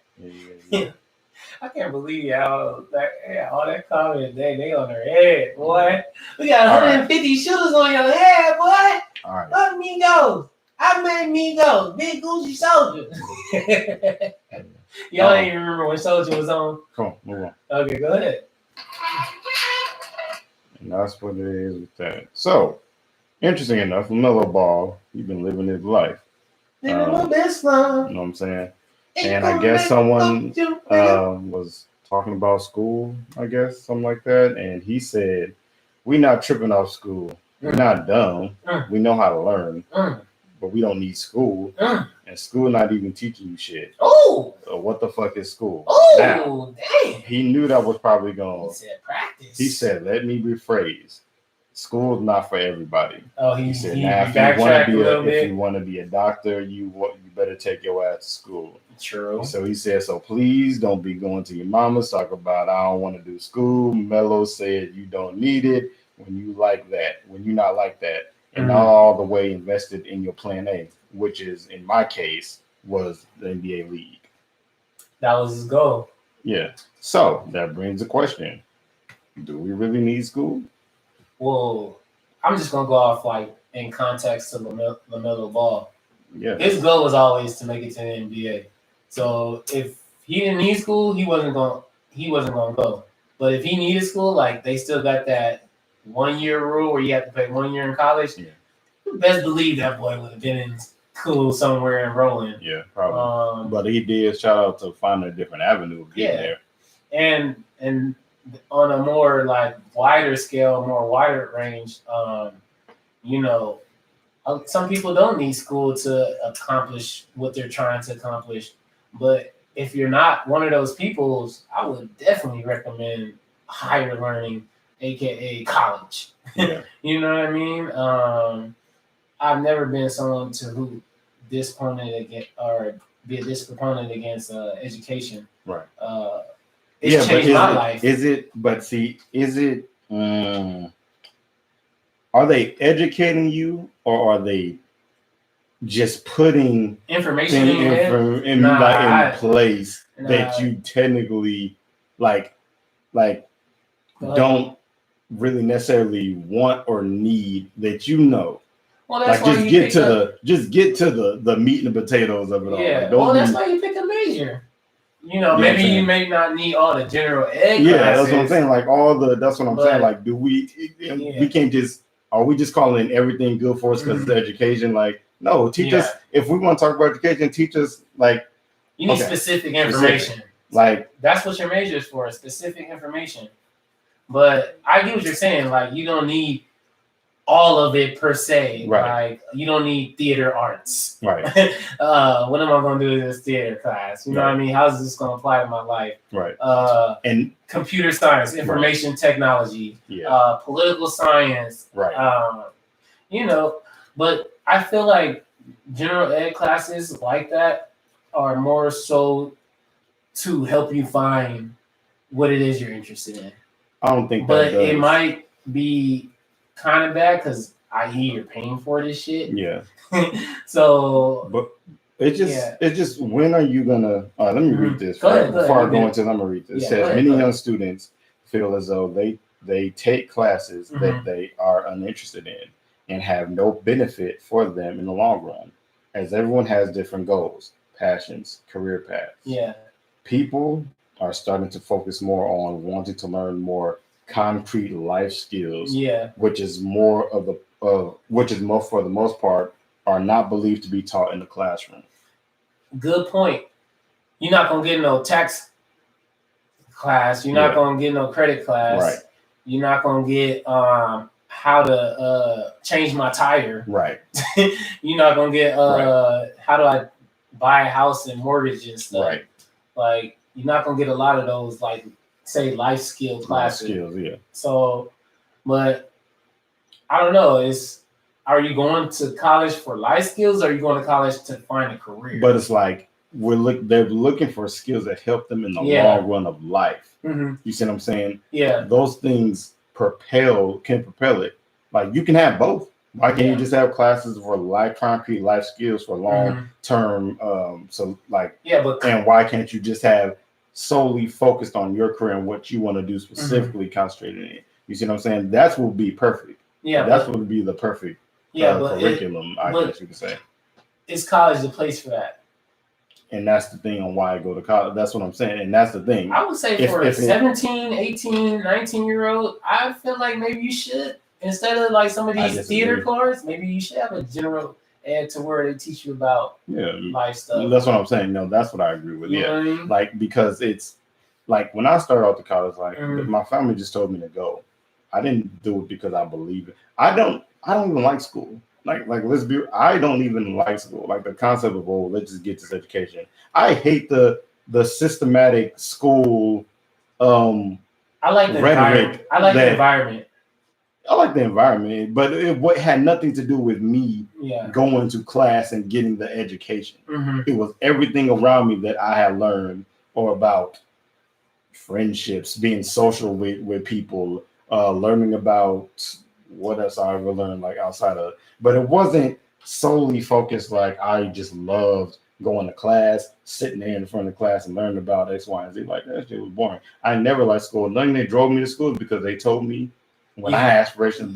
Yeah. I can't believe all that comment they on their head, boy. We got 150 shooters on your head, boy. All right. Let me go. I made me go. Big Gucci Soldier. Y'all ain't even remember when Soldier was on. Come on, move on. Okay, go ahead. And that's what it is with that. So, interesting enough, LaMelo Ball, he's been living his life. Living my best life. You know what I'm saying? And I guess someone was talking about school, I guess, something like that. And he said, we're not tripping off school. We're not dumb. We know how to learn, but we don't need school. And school not even teaching you shit. Oh! So what the fuck is school? Oh, Now, damn. he knew that was probably going He said practice. He said, let me rephrase. School's not for everybody. Oh, He said, he now if backtracked a little if bit. you want to be a doctor, you better take your ass to school. True. So he said, so please don't be going to your mama's talk about I don't want to do school. Melo said you don't need it when you like that, when you're not like that, and not all the way invested in your plan A, which is in my case was the NBA league. That was his goal. Yeah. So that brings a question: do we really need school? Well, I'm just gonna go off like in context to LaMelo Ball. Yeah. His goal was always to make it to the NBA. So if he didn't need school, he wasn't gonna go. But if he needed school, like they still got that 1 year rule where you have to pay 1 year in college. Yeah. You best believe that boy would have been in school somewhere and rolling. Yeah, probably. But he did shout out to find a different avenue of getting there. And on a more like wider scale, more wider range, you know, some people don't need school to accomplish what they're trying to accomplish. But if you're not one of those people, I would definitely recommend higher learning, aka college. Yeah. You know what I mean? I've never been someone who disappointed against or be a disproponent against education. Right. It's changed my life. Are they educating you or are they just putting Information in place that you technically like don't really necessarily want or need that you know? Well, that's like why just get to the meat and potatoes of it all. Yeah. Like, that's why you pick a major. You know, You know maybe you may not need all the general ed yeah, classes. that's what I'm saying. Like that's what I'm saying. Like, do we can't just are we just calling everything good for us because it's education? Like, no, teach us if we want to talk about education, teach us like you need specific information. Like that's what your major is for, specific information. But I get what you're saying. Like, you don't need all of it per se. Right. Like you don't need theater arts. Right. What am I going to do in this theater class? You know what I Right. mean? How's this going to apply to my life? Right. And computer science, information technology, Yeah. political science. Right. You know, but I feel like general ed classes like that are more so to help you find what it is you're interested in. I don't think But that does. it might be kind of bad because i.e. you're paying for this shit. Yeah. So But it's just when are you gonna let me read this Go ahead, before I go go ahead. into I'm gonna read this. Yeah, It says go ahead, many go ahead. young students feel as though they take classes that they are uninterested in and have no benefit for them in the long run, as everyone has different goals, passions, career paths. Yeah. People are starting to focus more on wanting to learn more concrete life skills, Yeah. which is more for the most part are not believed to be taught in the classroom. Good point. You're not gonna get no tax class. You're not gonna get no credit class. Right. You're not gonna get how to change my tire. Right. You're not gonna get Right. how do I buy a house and mortgage and stuff. Right. Like you're not gonna get a lot of those like say life skill Life classes. skills, yeah. So, but I don't know. Are you going to college for life skills or are you going to college to find a career? But it's like they're looking for skills that help them in the long run of life. Mm-hmm. You see what I'm saying? Yeah. Those things can propel it. Like you can have both. Why can't you just have classes for concrete life skills for long term? And why can't you just have solely focused on your career and what you want to do specifically concentrated in? You see what I'm saying? That's what would be perfect. Yeah. That's what would be the perfect curriculum, I guess you could say. Is college the place for that? And that's the thing on why I go to college. That's what I'm saying. And that's the thing. I would say for a 17, 18, 19-year-old, I feel like maybe you should, instead of like some of these theater courses, maybe you should have a general ed to where they teach you about life stuff. That's what I'm saying. No, that's what I agree with. You know what I mean? Like, because it's like when I started out to college, like my family just told me to go. I didn't do it because I believe it. I don't even like school. Like I don't even like school. Like the concept of let's just get this education. I hate the systematic school I like the rhetoric. I like the environment. I like the environment, but it had nothing to do with me going to class and getting the education. It was everything around me that I had learned or about friendships, being social with people, learning about what else I ever learned like outside of, but it wasn't solely focused. Like I just loved going to class, sitting there in front of the class and learning about X, Y, and Z. Like that shit was boring. I never liked school. Nothing that drove me to school because they told me when I had aspirations of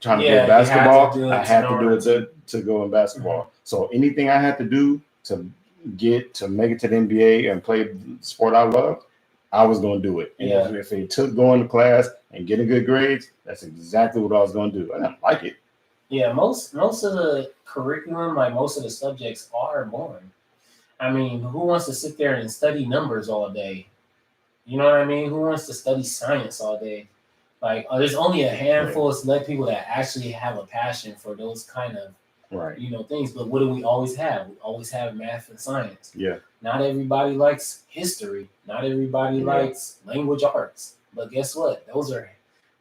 trying to play basketball, I had to do it to go in basketball. So anything I had to do to make it to the NBA and play the sport I loved, I was going to do it. And if it took going to class and getting good grades, that's exactly what I was going to do. I didn't like it. Yeah, most of the curriculum, like most of the subjects are boring. I mean, who wants to sit there and study numbers all day? You know what I mean? Who wants to study science all day? Like, there's only a handful of select people that actually have a passion for those kind of things. But what do we always have? We always have math and science. Yeah. Not everybody likes history. Not everybody likes language arts. But guess what? Those are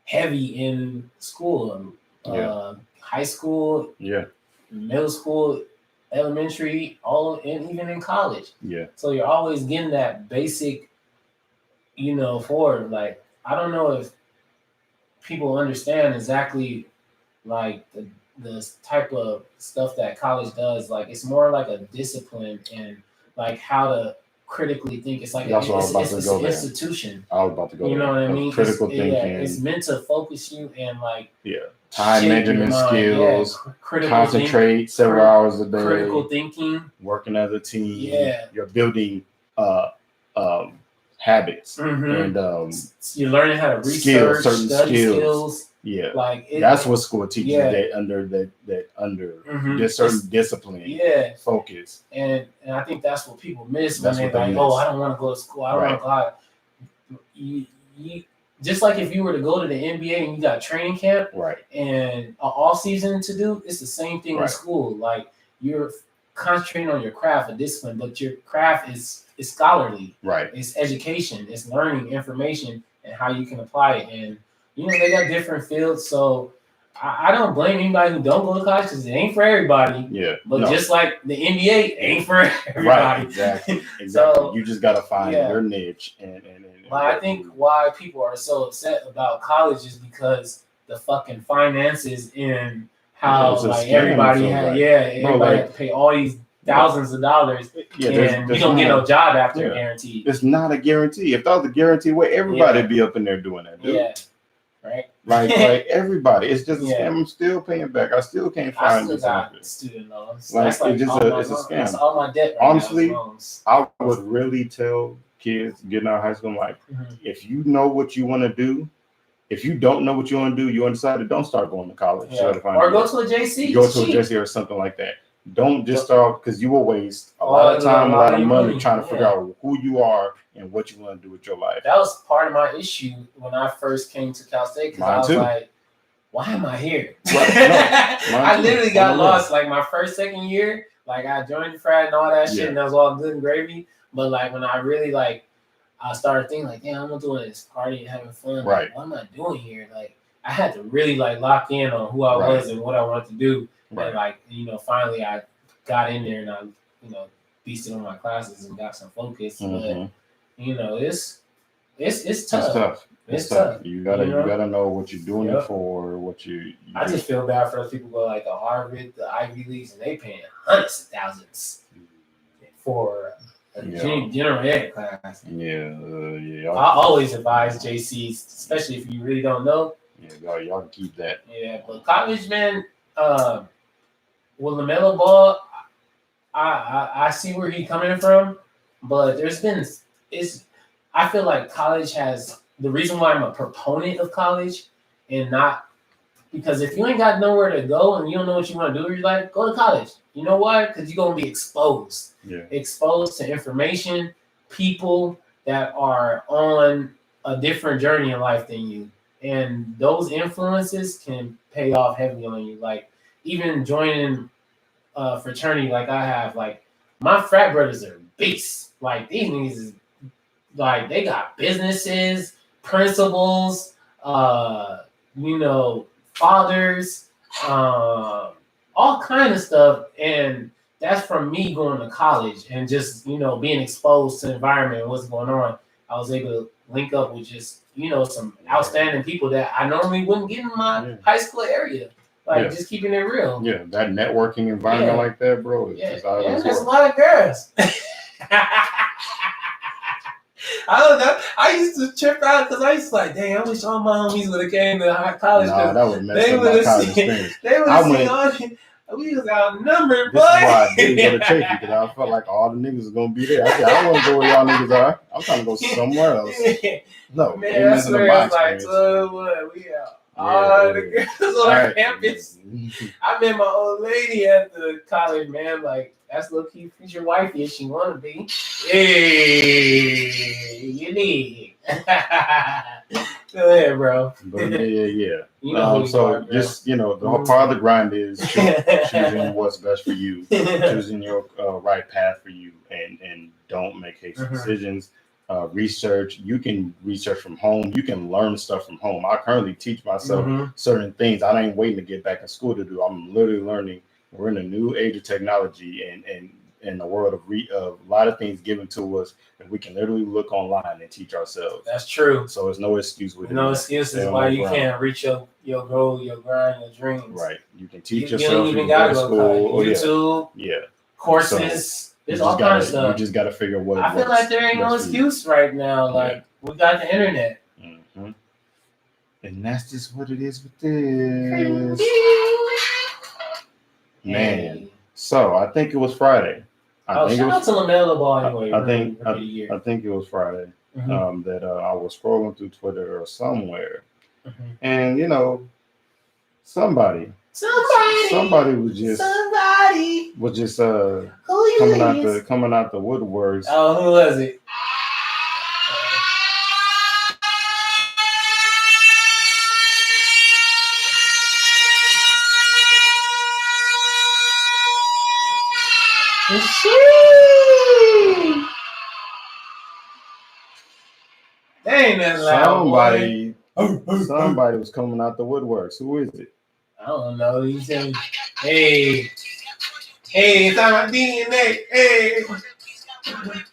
heavy in school. High school, middle school, elementary, and even in college. Yeah. So you're always getting that basic, forward. Like, I don't know if people understand exactly like the type of stuff that college does. Like it's more like a discipline and like how to critically think. It's like it's an institution. I was about to go. You know what I mean? Critical thinking. It's meant to focus you and like time management skills. Concentrate several hours a day. Critical thinking. Working as a team. Yeah. You're building habits and you're learning how to research certain skills. Yeah, like that's what school teaches. That under this certain discipline. Focus. And I think that's what people miss when they're like, I don't want to go to school. I don't want to go out. just like if you were to go to the NBA and you got training camp Right. and an off season to do, it's the same thing Right. in school. Like you're concentrating on your craft and discipline, but your craft is scholarly. Right. It's education. It's learning information and how you can apply it. And you know they got different fields, so I don't blame anybody who don't go to college because it ain't for everybody. Yeah. But No. just like the NBA ain't for everybody. Right. Exactly. Exactly. So, you just gotta find yeah. your niche and But I think why people are so upset about college is because the fucking finances and how it's a like scam, everybody it feels had like. everybody like- had to pay all these thousands of dollars yeah, and you don't get no job after yeah. guaranteed. It's not a guarantee. If that was a guarantee, well, everybody'd be up in there doing that, dude. Yeah. Right? Like everybody. It's just a Yeah. scam. I'm still paying back. I still can't I find still this. got student loans. Like, That's like it's just all it's a loans. scam. That's all my debt right Honestly, now is loans. I would really tell kids getting out of high school, like, Mhm. if you know what you want to do, if you don't know what you want to do, you undecided, don't start going to college. You Yeah. gotta find Or a- go to a JC. go It's to a cheap. JC or something like that. Don't just start, because you will waste a All lot of the- time, a lot of your money money, trying to yeah. figure out who you are and what you want to do with your life. That was part of my issue when I first came to Cal State because Mine I was too. like, why am I here? Right. No, mine I too. literally I got know. lost like my first, second year. Like I joined the frat and all that shit, Yeah. and that was all good and gravy. But like when I really like, I started thinking like, damn, I'm doing this party and having fun. Right. Like, what am I doing here? Like I had to really like lock in on who I Right. was and what I wanted to do. Right. And like, you know, finally I got in there and I, you know, beasted on my classes and got some focus. Mhm. But you know, it's tough. It's tough. It's tough. You gotta You know? know what you're doing Yep. it for, what you I just feel bad for those people who go like the Harvard, the Ivy Leagues, and they paying hundreds of thousands for a Yeah. general ed class. yeah. I always advise JCs, especially if you really don't know. Y'all can keep that. Yeah, but college, man, with LaMelo Ball, I see where he's coming from, but I feel like college has the reason why I'm a proponent of college and not because if you ain't got nowhere to go and you don't know what you want to do with your life, go to college. You know why? Because you're gonna be exposed to information, people that are on a different journey in life than you, and those influences can pay off heavily on you. Like even joining a fraternity like I have, like my frat brothers are beasts. Like these niggas is like they got businesses, principals, you know, fathers, all kind of stuff, and that's from me going to college and just, you know, being exposed to the environment and what's going on. I was able to link up with just, you know, some outstanding people that I normally wouldn't get in my high school area. Like just keeping it real. Yeah, that networking environment like that, bro. Is just out of this there's a world. lot of girls. I don't know. I used to trip out because I used to like, dang, I wish all my homies would have came to college. Nah, that would mess they up my would've college seen- experience. They would I have seen went- all we was outnumbered, This is why I boy. didn't go to Chafee, because I felt like all the niggas was gonna be there. I said, I don't want to go where y'all niggas are. I'm trying to go somewhere else. No, Man, ain't I messing up swear my it's like, experience. what? We out. All the girls on our campus. I met my old lady at the college, man. Like, that's low key future wifey if she wanna be. Hey, you need. Go ahead, bro. But yeah. You know who you so are, bro. just, you know, the whole part of the grind is choosing what's best for you, choosing your right path for you, and don't make hasty decisions. Research. You can research from home. You can learn stuff from home. I currently teach myself certain things. I ain't waiting to get back in school to do. I'm literally learning. We're in a new age of technology and in the world of a lot of things given to us that we can literally look online and teach ourselves. That's true. So it's no excuse with it. No excuses Stay on why the you grind. can't reach your goal, your grind, your dreams. Right. You can teach You yourself. don't You even can gotta go to go to school. college. YouTube, Yeah. courses. You There's just all kinds of gotta- stuff. You just got to figure what. I feel like there ain't no what's best for you. excuse right now. Like we got the internet. Mm-hmm. And that's just what it is with this. Man. Hey. So I think it was Friday. I think shout out to LaMelo Ball anyway. I think rookie of the year. I think it was Friday that I was scrolling through Twitter or somewhere, and you know, somebody was just Who you coming out the woodworks. Oh, who was it? Sheesh. That ain't that loud. Boy. Somebody was coming out the woodworks. Who is it? I don't know. He said, hey, inside my DNA. Hey,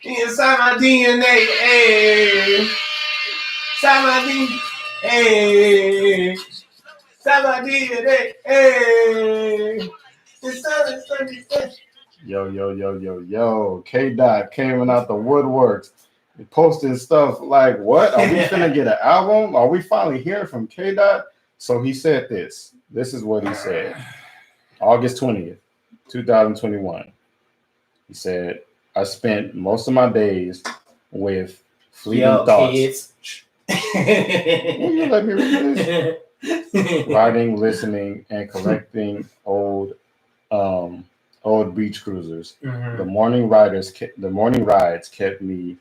inside my DNA. Hey, inside my DNA. Hey, inside my DNA. Hey, inside. Yo. K-Dot came out the woodworks. Posting stuff like, what? Are we finna get an album? Are we finally hearing from K-Dot? So he said this. This is what he said. August 20th, 2021. He said, I spent most of my days with fleeting thoughts. Kids. Will you let me read this? Writing, listening, and collecting old beach cruisers. Mm-hmm. The morning rides kept me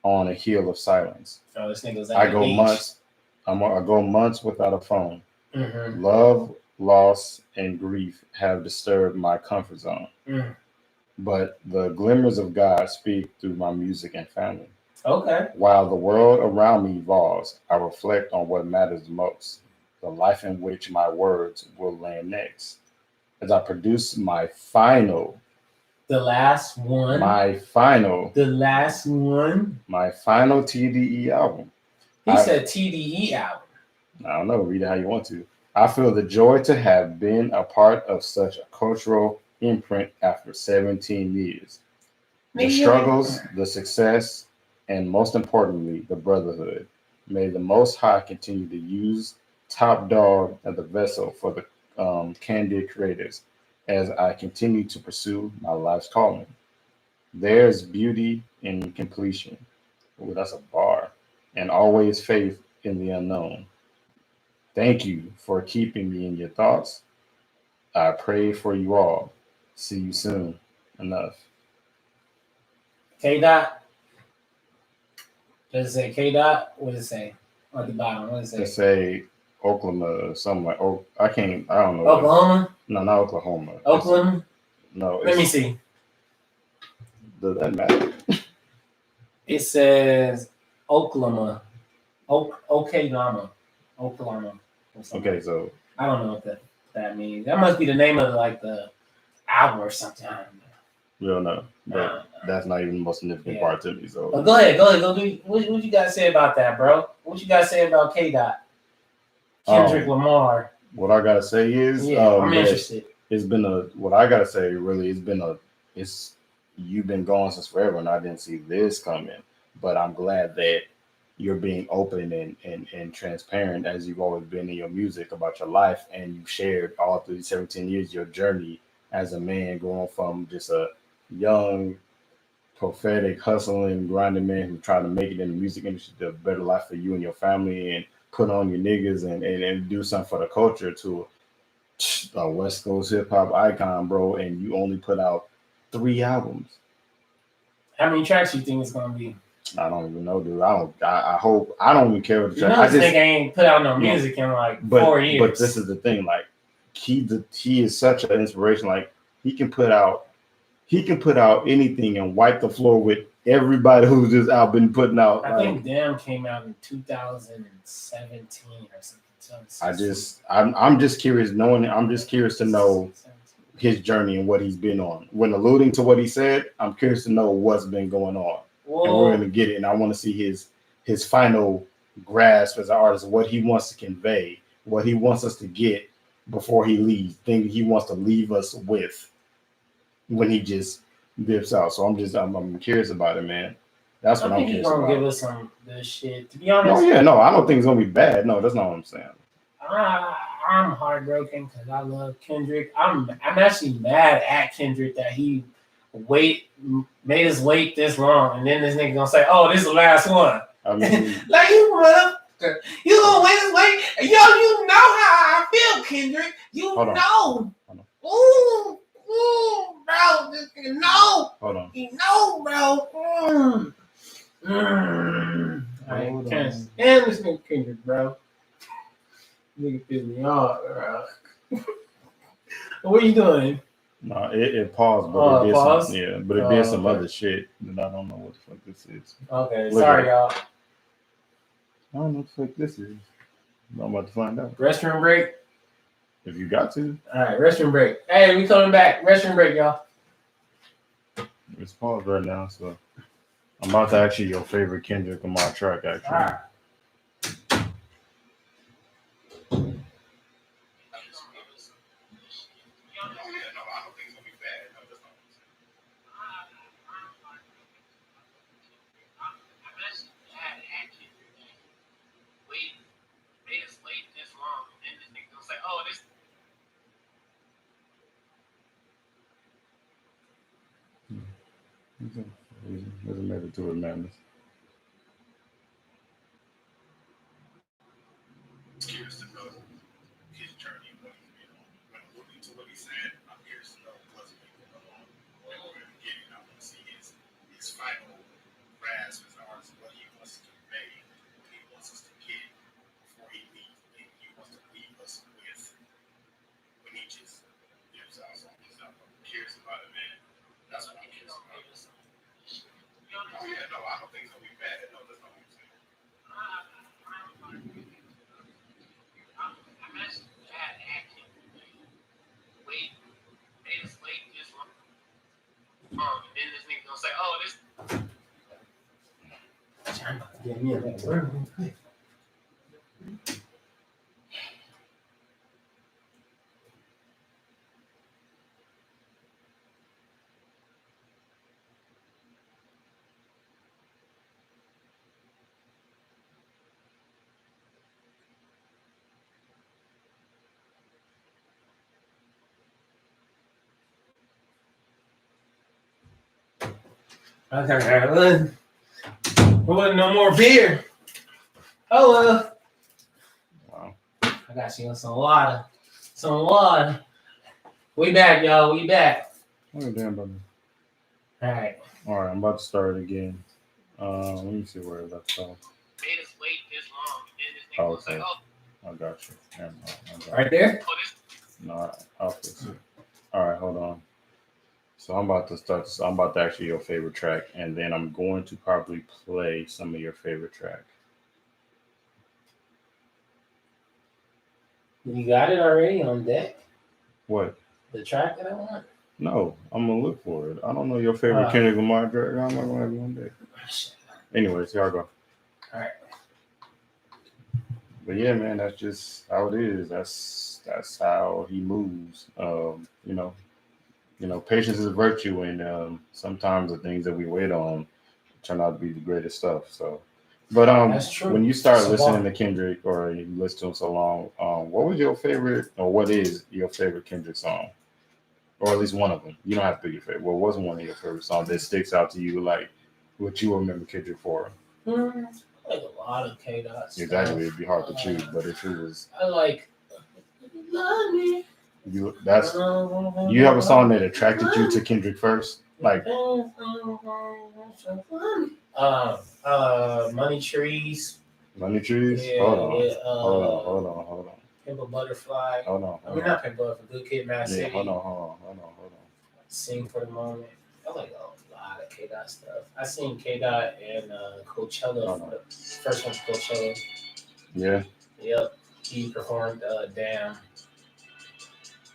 on a hill of silence. Oh, this nigga's I go months without a phone. Mm-hmm. Love, loss, and grief have disturbed my comfort zone. Mm. But the glimmers of God speak through my music and family. Okay. While the world around me evolves, I reflect on what matters most, the life in which my words will land next. As I produce my final The last one. my final TDE album. He said TDE album. I don't know, read it how you want to. I feel the joy to have been a part of such a cultural imprint after 17 years. The struggles, the success, and most importantly, the brotherhood. May the Most High continue to use Top Dog as the vessel for the candid creators as I continue to pursue my life's calling. There's beauty in completion. Ooh, that's a bar. And always faith in the unknown. Thank you for keeping me in your thoughts. I pray for you all. See you soon. Enough. K-Dot. Does it say K-Dot? What does it say? At the bottom, what does it They say? say Oklahoma or something like I don't know. Oklahoma? No, not Oklahoma. Oakland? No. Let me see. Does that matter? It says Oklahoma. Oklahoma. Okay, so I don't know what that means. That must be the name of like the album or something. I don't know. we don't know. But that's not even the most significant part to me. So But go ahead. Go do what you got to say about that, bro? What you got to say about K-Dot? Kendrick Lamar. What I gotta say is I'm interested. It's been what I gotta say really, you've been gone since forever and I didn't see this coming. But I'm glad that you're being open and transparent as you've always been in your music about your life, and you've shared all through these 17 years your journey as a man, going from just a young, prophetic, hustling, grinding man who tried to make it in the music industry to a better life for you and your family, and put on your niggas and do something for the culture, to a West Coast hip hop icon, bro. And you only put out 3 albums. How many tracks you think it's gonna be? I don't even know, dude. I hope. I don't even care what the track. I just think I ain't put out no music in like 4 years. But this is the thing, like he is such an inspiration. Like he can put out anything and wipe the floor with everybody who's just out been putting out. I think Damn came out in 2017 or something. I'm just curious to know his journey and what he's been on. When alluding to what he said, I'm curious to know what's been going on. Whoa. And we're gonna get it. And I want to see his final grasp as an artist, what he wants to convey, what he wants us to get before he leaves, things he wants to leave us with when he just dips out. So I'm curious about it, man. That's what I'm curious about. I think he's gonna give us some good shit. To be honest. I don't think it's gonna be bad. No, that's not what I'm saying. I'm heartbroken because I love Kendrick. I'm actually mad at Kendrick that he made us wait this long, and then this nigga gonna say, "Oh, this is the last one." I mean, like you motherfucker, you gonna wait? Yo, you know how I feel, Kendrick. You know. Ooh, bro, you know. Hold on. You know, bro. I can't stand this nigga Kendrick, bro. Nigga piss me off, bro. What are you doing? No, it paused, but Oh, it did pause? some. Yeah, but it Oh, did some okay. other shit that I don't know what the fuck this is. Okay, Look sorry, at it. y'all. I don't know what the fuck this is. I'm about to find out. Restroom break. If you got to, All right, restroom break. Hey, we coming back. Restroom break, y'all. it's paused right now. So I'm about to ask you your favorite Kendrick Lamar track. Actually, All right. doesn't matter to it, madness. Curious to know his journey, what he's been on. When alluding to what he said, I'm curious to know what's been going on. Or in the beginning, I want to see his final grasp as far as what he wants to convey, what he wants us to get before he leaves. He wants to leave us with when he just gives out on himself. I'm curious about it, man. That's what I'm curious about. Oh yeah, no, I don't think it's gonna be bad. No, that's not what I'm saying. Get me in that room. Okay, there wasn't no more beer. Oh well. Wow. I got you some water. Some water. We back, y'all. We back. Oh damn, buddy. All right. All right, I'm about to start it again. Let me see where it left off. Made us wait this long. And this Oh, nigga was okay. like, oh, I got you. Never mind. I got Right there. No, I'll fix it. All right, hold on. So I'm about to start this. I'm about to actually your favorite track, and then I'm going to probably play some of your favorite track. You got it already on deck. What? The track that I want. No, I'm gonna look for it. I don't know your favorite Kendrick Lamar track. I'm not gonna have you one day. Anyways, here I go. All right. But yeah, man, that's just how it is. That's how he moves. Patience is a virtue, and sometimes the things that we wait on turn out to be the greatest stuff. So, but That's true. when you start So listening long. to Kendrick or you listen to him so long, what was your favorite, or what is your favorite Kendrick song, or at least one of them? You don't have to be your favorite. What was one of your favorite songs that sticks out to you, like what you remember Kendrick for? Like a lot of K-Dot stuff. Exactly, it'd be hard to choose, but if it was, I like Love Me. you have a song that attracted you to Kendrick first, like Money Trees. Money Trees. Yeah, Hold on, yeah, hold on. Pimp a Butterfly. Hold on. I mean, not Pimp a Butterfly, Good Kid, Mad City. Yeah, hold on. Sing for the Moment. I like a lot of K-Dot stuff. I seen K-Dot and Coachella. For the first one's Coachella. Yeah. Yep. He performed Damn.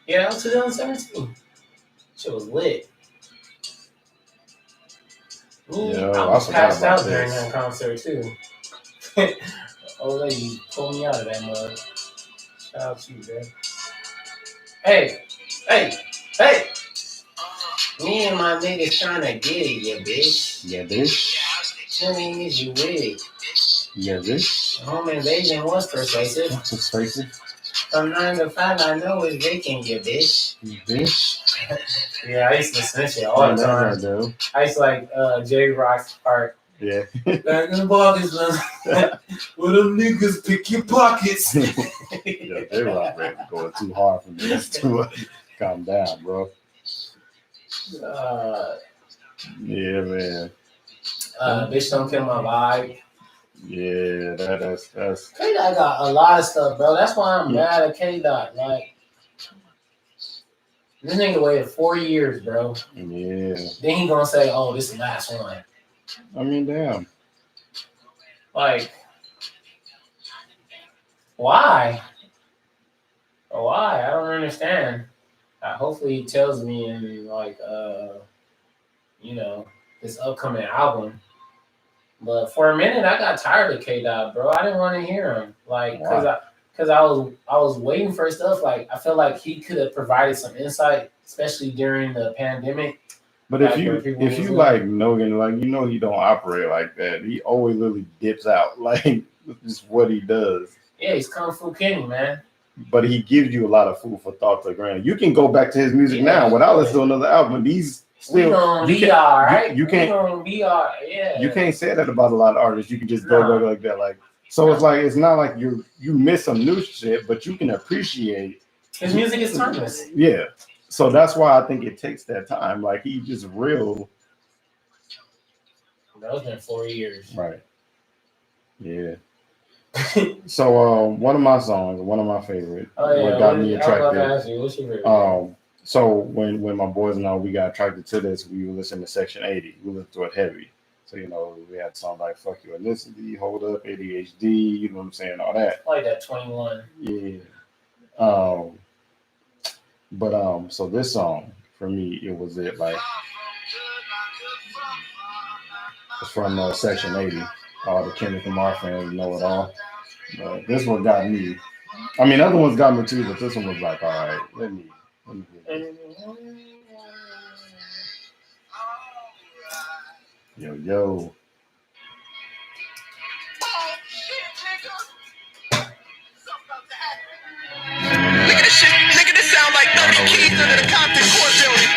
Yeah, that was 2017. Shit was lit. Yeah, I I was forgot passed about out during this. that concert too. Oh, lady pulled me out of that mud. Shout out to you, man. Hey! Me and my niggas trying to get it, yeah, bitch. Yeah, bitch. What is you with it? Yeah, bitch. Home invasion was persuasive. What's his faces? From 9 to 5, I know it's vacant, yeah, bitch. You bitch. Yeah, I used to listen to shit all the time. Dude. I used to like J Rock's part. Yeah. Back in the pockets, man. Where them niggas pick your pockets. Yeah, they rock ready going too hard for me. That's too calm down, bro. Yeah, man. Bitch Don't Kill My Vibe. Yeah, that's K-Dot got a lot of stuff, bro. That's why I'm mad at K-Dot. Like, This nigga waited 4 years, bro. Yeah. Then he gonna say, "Oh, this is the last one." I mean, damn. Like, why? Why? I don't understand. Hopefully, he tells me in like, this upcoming album. But for a minute, I got tired of K Dot, bro. I didn't want to hear him, like, because I was waiting for stuff. Like, I feel like he could have provided some insight, especially during the pandemic. But Like, if you where people was like Nogan, like he don't operate like that. He always literally dips out. Like this is what he does. Yeah, he's Kung Fu Kenny, man. But he gives you a lot of food for thought to grant. You can go back to his music Yeah, now without listening to another album. These We still gonna you be can't- all right. you can't- We gonna be all right. Yeah. you can't say that about a lot of artists. You can just go No. back like that. Like so it's like it's not like you miss some new shit, but you can appreciate His music is timeless. Yeah. So that's why I think it takes that time. Like he just real. That was been 4 years. Right. Yeah. So one of my songs, one of my favorite, Oh yeah. what got me I was about to attracted. ask you, what's your favorite? So when my boys and I we got attracted to this, we would listen to Section 80. We listened to it heavy. So we had songs like "Fuck Your Ethnicity," "Hold Up," "ADHD." You know what I'm saying? All that. I like that 21. Yeah. So this song for me, it was like it's from Section 80. All the Kendrick Lamar fans know it all. But this one got me. I mean, other ones got me too, but this one was like, all right, let me get this. Yo. Look at this shit. Nigga, this sound like 30 keys under the Compton Court building.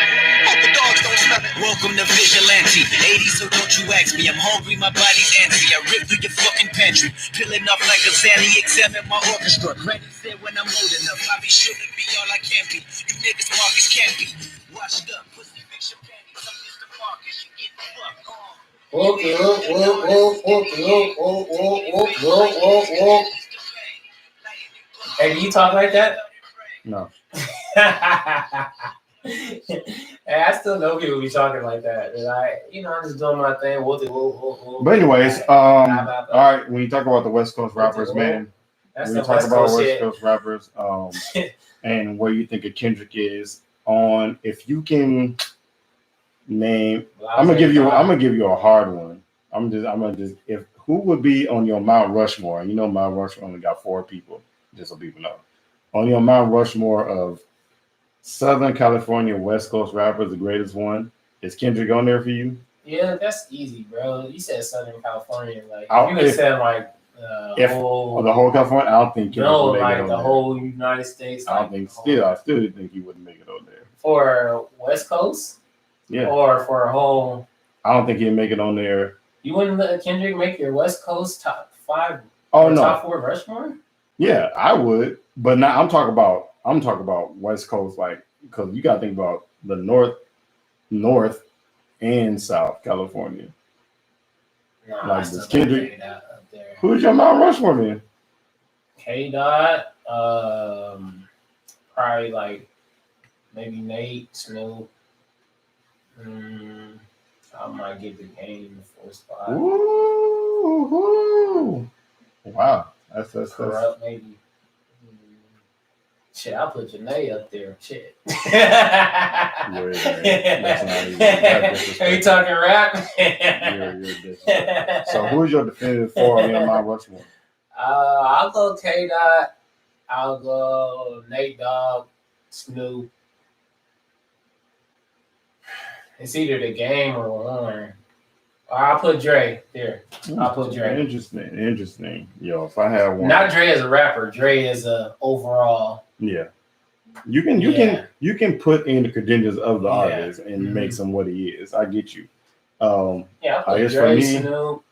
Hope the dogs don't smell it. Welcome to Vigilante. 80s, so don't you ask me. I'm hungry, my body's antsy. I rip through your fucking pantry. Peeling up like a Zanny examine my orchestra. Granny said when I'm old enough, I'll be sure to be all I can be. You niggas Marcus can't be. Washed up, pussy fix your panties. I'm Mr. Marcus, you get fucked on. Hey, do you talk like that? No. Hey, I still know people be talking like that. And I'm just doing my thing. But anyways, all right, when you talk about the West Coast rappers, man, That's when the you talk West about Coast West shit. Coast rappers, and where you think of Kendrick is on, if you can name, I'm gonna give you a hard one. I'm gonna just if who would be on your Mount Rushmore? And Mount Rushmore only got 4 people, just so people know. On your Mount Rushmore of Southern California West Coast rappers, the greatest one, is Kendrick on there for you? Yeah, that's easy, bro. You said Southern California, like I'll- you would if- said like if- whole, Or the whole California? I don't think Kendrick no, would make it like on the there. whole United States. I don't like, think the whole- still. I still think he wouldn't make it on there. for West Coast, Yeah, or for a whole. I don't think he'd make it on there. You wouldn't let Kendrick make your West Coast top 5 Oh or no, top 4 Rushmore? yeah, I would, but now I'm talking about West Coast, like because you got to think about the North and South California. Nah, Like, I still does got Kendrick- K-Dot up there. Who's your Mount Rushmore then? K-Dot, probably like maybe Nate, Snoop. I might give the Game the 4th spot. Ooh, wow, that's Corrupt maybe. Shit, I'll put Janae up there. Shit. Wait, that's not even that disrespectful. Are you talking rap? you're different. So who's your definitive 4 on your Mount Rushmore? I'll go K-Dot. I'll go Nate Dogg, Snoop. It's either the Game or Warren. Or I'll put Dre there. I'll put Dre. Interesting. Yo, if I had one, Not Dre as a rapper. Dre as a overall. yeah, you can put in the credentials of the artist and make him what he is. I get you. Yeah, I'll I put guess for Dre, me- Snoop,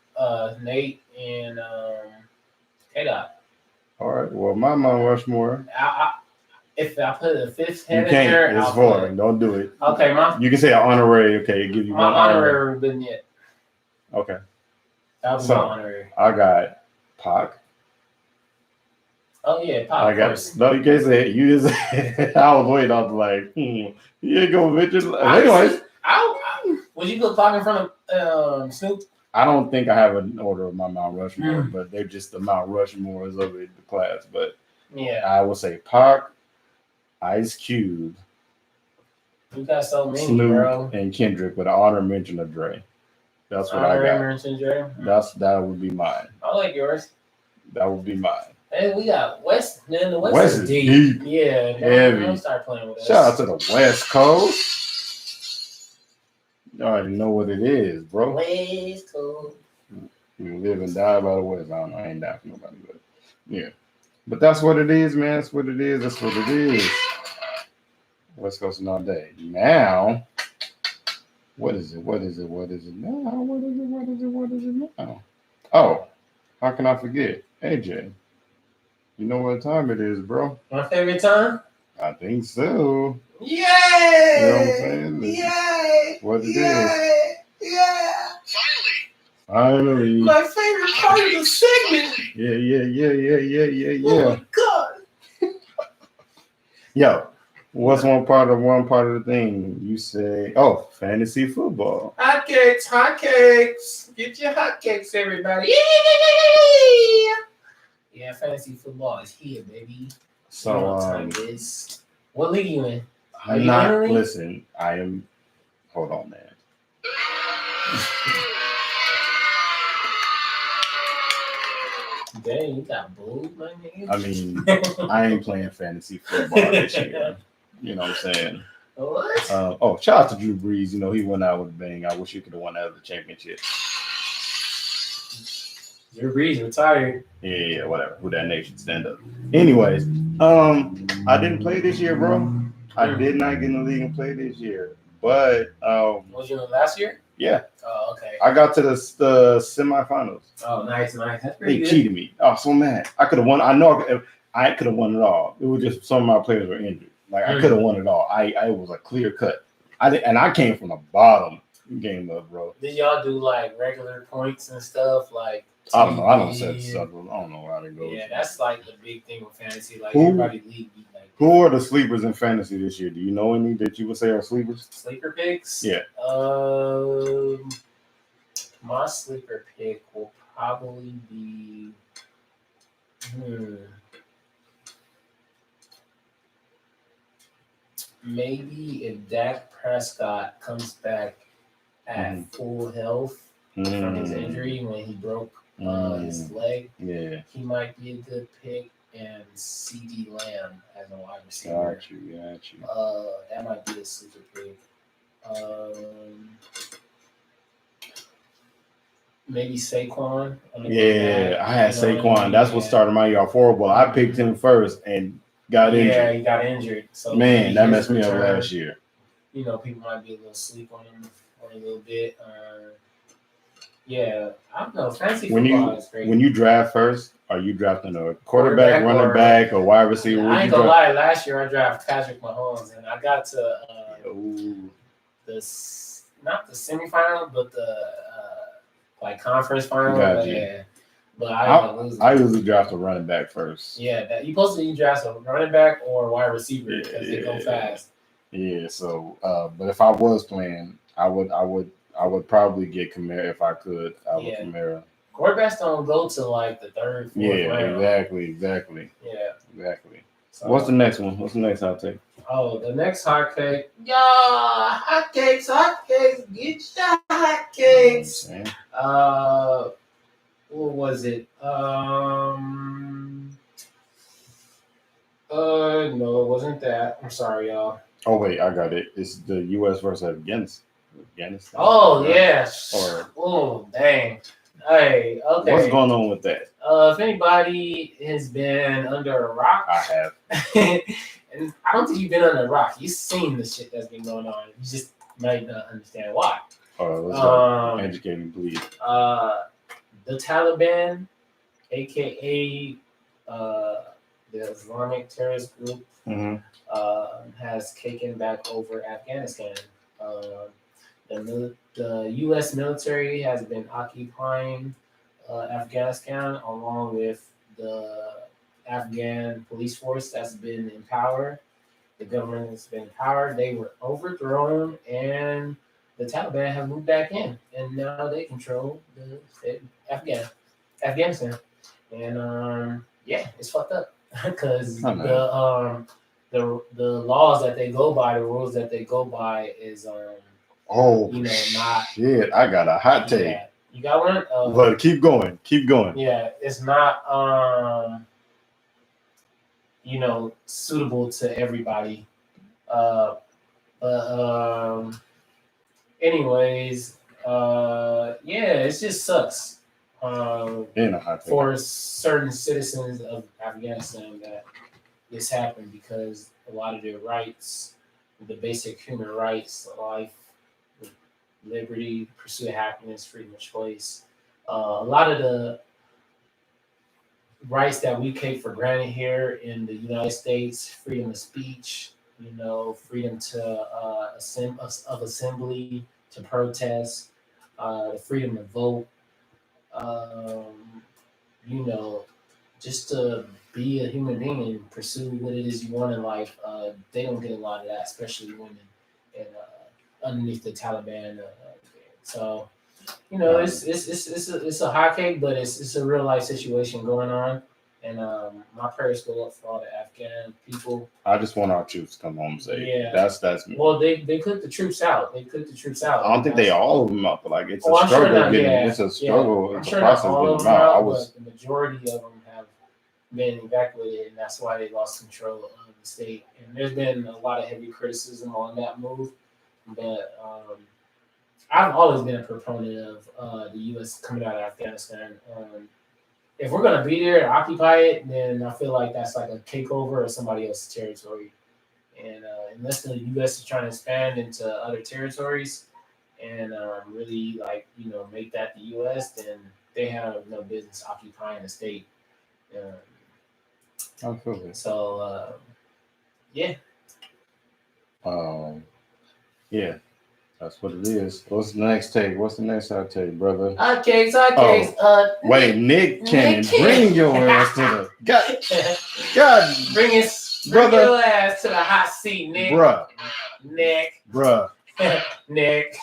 Nate, and K-Dot. All right. Well, my Mount Rushmore, If I put a 5th you head in there, can't. It's I'll 4. put, Don't do it. okay, You can say an honorary. Okay, give you my one honorary. honorary vignette. Okay, That was So- my honorary. I got Pac. Oh yeah, pop. I Of got course. no. You can't say it. You just. I was waiting on like. You ain't gonna mention. Anyways, Would you put Pac in front of Snoop? I don't think I have an order of my Mount Rushmore, Mm. but they're just the Mount Rushmores of the class. But Yeah, I will say Pac, Ice Cube, you got so many, Snoop, bro. and Kendrick with an honor mention of Dre. That's what I got. Mention Dre. That would be mine. I like yours. That would be mine. Hey, we got West. Man, the West, West is is deep. deep. Yeah, Heavy. don't start playing with us. Shout out to the West Coast. You already know what it is, bro. West Coast. You live and die by the West. I don't know. I ain't dying for nobody, but yeah. But that's what it is, man. That's what it is. That's what it is. West Coast all day. Now, what is it? What is it? What is it now? What is it? What is it? What is it now? Oh, how can I forget? AJ, you know what time it is, bro? My favorite time? I think so. Yay! You know what I'm saying? Yay! What it is. Yeah! Finally. My favorite part of the segment. Yeah. Oh my god! Yo, what's one part of the thing? You say, oh, fantasy football. Hotcakes! Get your hotcakes, everybody! Yeah, fantasy football is here, baby. You know So, what time it is. What league you in? Are I'm you not, in a league? listen, I am, hold on, man. Dang, you got booed, my nigga. I mean, I ain't playing fantasy football this year. You know what I'm saying? What? Oh, shout out to Drew Brees. You know, he went out with a bang. I wish he could have won that other championship. Drew Brees retired. Yeah, whatever. Who that nation stand up. Anyways, I didn't play this year, bro. I did not get in the league and play this year. But Was you in last year? yeah, Oh, okay. I got to the semifinals. Oh, nice. That's They pretty good. cheated me. Oh, so mad. I could have won. I know I could have won it all. It was just some of my players were injured. Like I could have won it all. I was a clear cut. I came from the bottom game up, bro. Did y'all do like regular points and stuff? Like I don't know. I don't TV? set this up. I don't know how to go. Yeah, that's like the big thing with fantasy. Like Who- everybody league be like Who are the sleepers in fantasy this year? Do you know any that you would say are sleepers? sleeper picks. Yeah. My sleeper pick will probably be. Maybe if Dak Prescott comes back at full health from his injury when he broke his leg, Yeah. he might be a good pick. And CD Lamb as a wide receiver. Got you. That might be a sleeper pick. Maybe Saquon. Yeah, I had Saquon. That's what started my year off horrible. I picked him first and got Yeah, injured. he got injured. So Man, that messed me up return. last year. You know, people might be a little sleep on him for a little bit. Yeah, I don't know. Fantasy football is great. When you draft first, are you drafting a quarterback, running back, or wide receiver? I ain't gonna lie. Last year I drafted Patrick Mahomes, and I got to not the semifinal, but the like conference final. Got you. Yeah, but I usually draft a running back first. Yeah, that you supposed to draft a running back or a wide receiver because they go fast. Yeah. So, but if I was playing, I would probably get Kamara if I could. I would Kamara. Quarterbacks don't go to like the third, fourth round. Exactly. Yeah, exactly. So, What's the next one? What's the next hot take? Oh, the next hot cake. Yeah, hotcakes. Get your hotcakes. What was it? No, it wasn't that. I'm sorry, y'all. Oh wait, I got it. It's the U.S. versus Afghanistan. Oh yeah. Or oh dang. Hey, okay. What's going on with that? If anybody has been under a rock, I have. and I don't think you've been under a rock. You've seen the shit that's been going on. You just might not understand why. Let's educate me, please. The Taliban, aka the Islamic terrorist group, has taken back over Afghanistan. The U.S. military has been occupying Afghanistan along with the Afghan police force that's been in power. The government has been in power. They were overthrown, and the Taliban have moved back in, and now they control the state of Afghanistan. And yeah, it's fucked up because Oh, man. the laws that they go by, the rules that they go by is Oh, you know, not shit. I got a hot take. yeah. You got one? But keep going. Keep going. Yeah, it's not you know, suitable to everybody. But anyways, yeah, it just sucks In a hot take. for certain citizens of Afghanistan that this happened because a lot of their rights, the basic human rights, life, liberty, pursuit of happiness, freedom of choice, a lot of the rights that we take for granted here in the United States, freedom of speech, you know, freedom to of assembly, to protest, the freedom to vote, you know, just to be a human being and pursue what it is you want in life. They don't get a lot of that, especially women, and underneath the Taliban. So, you know, it's a hot cake, but it's a real life situation going on. And my prayers go up for all the Afghan people. I just want our troops to come home safe. Yeah. That's me. Well, they put the troops out. They put the troops out. I don't think they all of them up, but like it's Oh, a I'm sure struggle not, getting. yeah, It's a yeah. struggle. I'm It's sure a not process all of getting them them out. I out, was but the majority of them have been evacuated, and that's why they lost control of the state. And there's been a lot of heavy criticism on that move, but I've always been a proponent of the U.S. coming out of Afghanistan. If we're gonna be there to occupy it, then I feel like that's like a takeover of somebody else's territory. And unless the U.S. is trying to expand into other territories and really like you know make that the U.S., then they have no business occupying the state. I feel it. So yeah, Yeah, that's what it is. What's the next take? What's the next hot take, brother? okay. Wait, Nick Cannon, Cannon. bring your ass to the God, bring brother. your ass to the hot seat, Nick. bruh. Nick.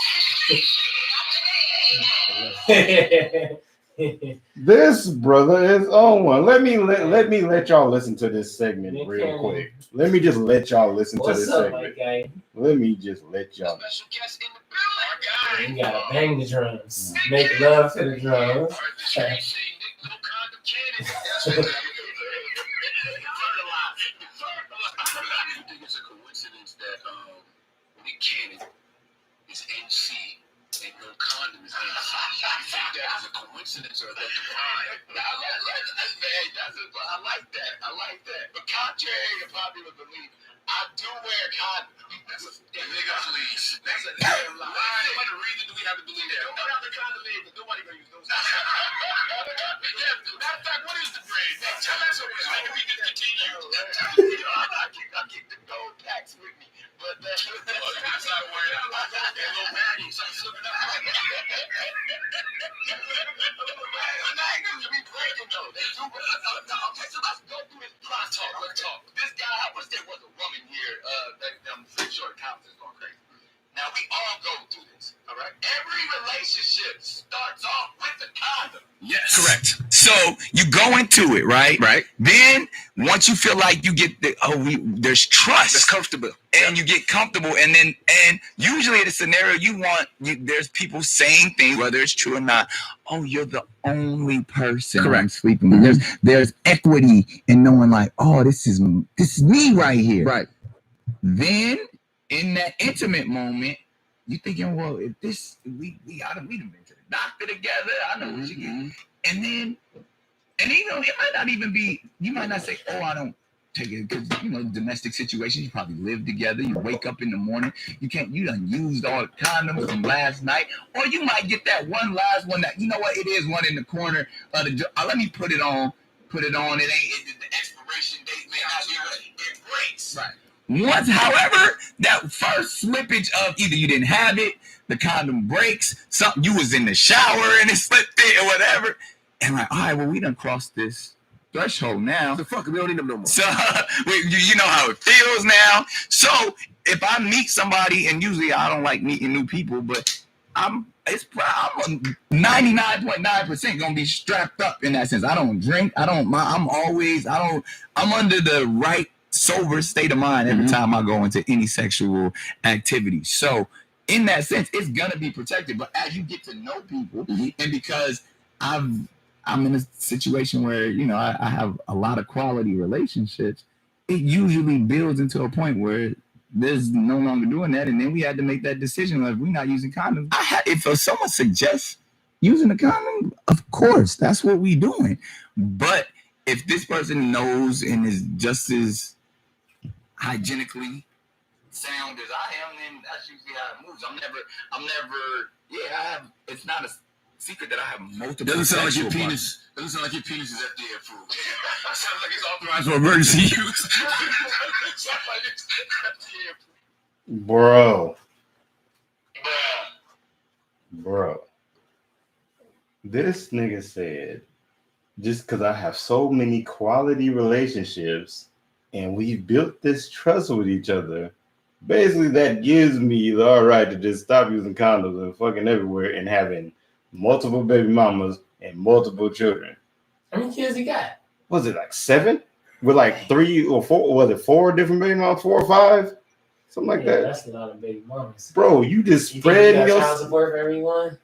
This brother is on one. Let me let y'all listen to this segment Nick real Cannon. quick. Let me just let y'all listen to What's this up, segment. my guy? Let me just let y'all. Special guest in the building. You gotta bang the drums. Make love to the drums. I think it's a coincidence that Nick Cannon is MC and no condom is MC. You think that is a coincidence or that I like that. I like that. But contrary to popular belief, I do wear condoms. That's a nigga, please. That's a damn lie. What reason do we have to believe that? Don't have the condom name, but nobody gonna use those. Matter of fact, what is the brand? Tell us so we can continue. I keep the gold packs with me. But that's not wearing out like that little baggies. I'm slipping up. I'm not gonna be breaking though. They do. Okay, so let's go through this process. Let's talk. This guy, I wish there was a woman here. I'm pretty sure the comments is going crazy. Now we all go through this, all right? Every relationship starts off with a condom. Yes. Correct. So you go into it, right? Right. Then once you feel like you get there's trust. It's comfortable. And you get comfortable, and usually the scenario there's people saying things, whether it's true or not. Oh, you're the only person I'm sleeping with. Mm-hmm. There's equity in knowing like, oh, this is me right here. Right. Then in that intimate moment, you thinking, well, if this we done been to the doctor together. I know what you get. And then you know, it might not even be. You might not say, oh, I don't take it because you know domestic situations. You probably live together. You wake up in the morning. You done used all the condoms from last night, or you might get that one last one that you know what it is one in the corner of the. Let me put it on. It ain't the expiration date may not be right. It breaks. Right. Once, however, that first slippage of either you didn't have it, the condom breaks, something you was in the shower and it slipped in or whatever, and like, all right, well, we done crossed this threshold now. The fuck, we don't need them no more. So you know how it feels now. So if I meet somebody, and usually I don't like meeting new people, but I'm 99.9% gonna be strapped up in that sense. I don't drink. I'm under the right sober state of mind every time I go into any sexual activity. So in that sense, it's gonna be protected. But as you get to know people, and because I'm in a situation where, you know, I have a lot of quality relationships, it usually builds into a point where there's no longer doing that. And then we had to make that decision, like, we're not using condoms. If someone suggests using a condom, of course, that's what we doing. But if this person knows and is just as hygienically sound as I am, then that's usually how it moves. It's not a secret that I have multiple. Doesn't sound like your penis is FDA approved. Sounds like it's authorized for emergency use. Sounds like it's FDA approved. Bro. This nigga said, just because I have so many quality relationships and we built this trust with each other, basically that gives me the all right to just stop using condoms and fucking everywhere and having multiple baby mamas and multiple children. How many kids he got? Was it like 7? With like 3 or 4? Was it 4 different baby mamas? 4 or 5? Something like that. That's a lot of baby mamas. Bro, you just You spread think you your got child support for everyone?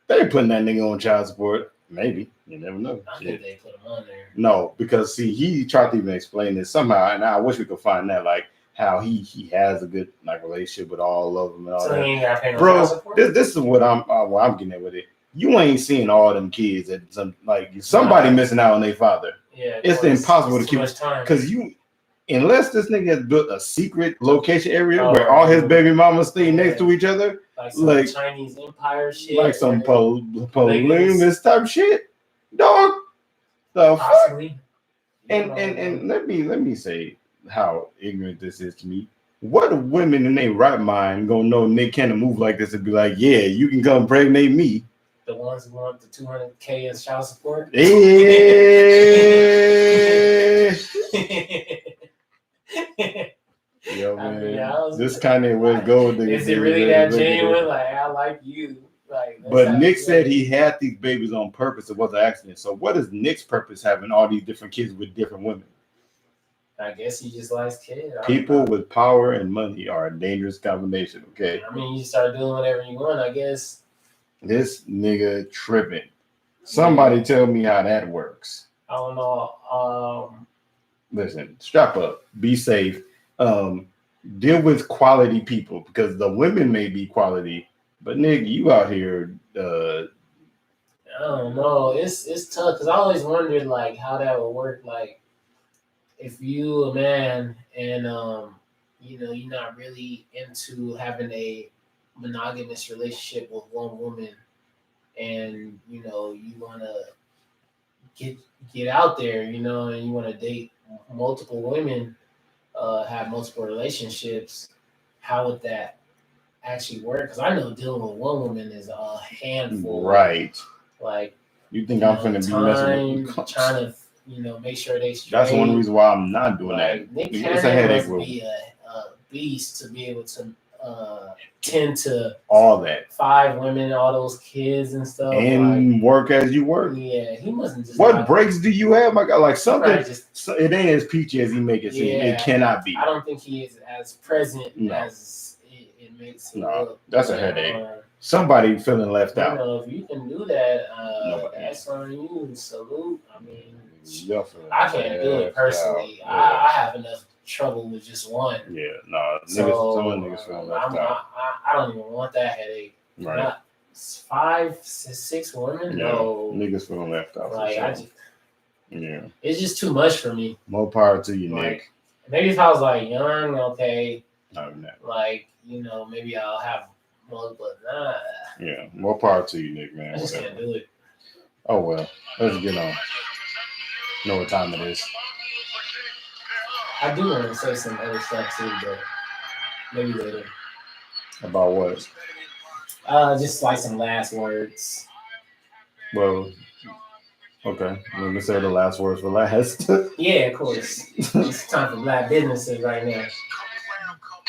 They putting that nigga on child support. Maybe. You never know. I think they put him on there. No, because see, he tried to even explain this somehow, and I wish we could find that, like how he has a good like relationship with all of them and all So that. he ain't got to pay no Bro, child support? this is what I'm getting at with it. You ain't seeing all them kids at some like somebody missing out on their father. Yeah, It's impossible to keep time because unless this nigga has built a secret location area where all his baby mamas stay next to each other, like some like Chinese empire shit, like some polygamous type shit, dog. The fuck? possibly. And let me say how ignorant this is to me. What women in their right mind gonna know Nick Cannon move like this and be like, yeah, you can come pregnate me. The ones who want the $200K as child support. Yeah. Yo, man, this Kanye West gold nigga. Is it really that genuine? Like, I like you. Like, but Nick said he had these babies on purpose. It was an accident. So what is Nick's purpose having all these different kids with different women? I guess he just likes kids. People with power and money are a dangerous combination, okay? I mean, you start doing whatever you want, I guess. This nigga tripping. Somebody tell me how that works. I don't know. Listen, strap up. Be safe. Deal with quality people because the women may be quality, but nigga, you out here. I don't know. It's tough because I always wondered like how that would work. Like if you a man and you're not really into having a monogamous relationship with one woman, and you want to get out there, and you want to date multiple women. Have multiple relationships, how would that actually work? Because I know dealing with one woman is a handful. Right. Like you think I'm finna be messing with trying to make sure they straight. That's one reason why I'm not doing that. Nick it's a headache. Must be a beast to be able to tend to all that 5 women, all those kids and stuff, and work as you work. Yeah, he mustn't just. What breaks do you have, my God? Like something. It ain't as peachy as he make it seem. It cannot be. I don't think he is as present as it makes him look. That's a headache. Somebody feeling left out. If you can do that, that's on you. Salute. I mean, I can't do it personally. I have enough trouble with just one. Yeah, no, niggas feeling left out. I don't even want that headache. Right. Not 5, 6 women. Yeah, no, niggas feeling left out. Like I just, yeah, it's just too much for me. More power to you, like, Nick. Maybe if I was like young, okay. No, no. Like maybe I'll have more, but nah. Yeah, more power to you, Nick, man. I just can't do it. Oh well, let's get on. Know what time it is. I do want to say some other stuff too, but maybe later. About what? Just like some last words. Well, Okay, let me say the last words for last. Yeah, of course. It's time for black businesses right now.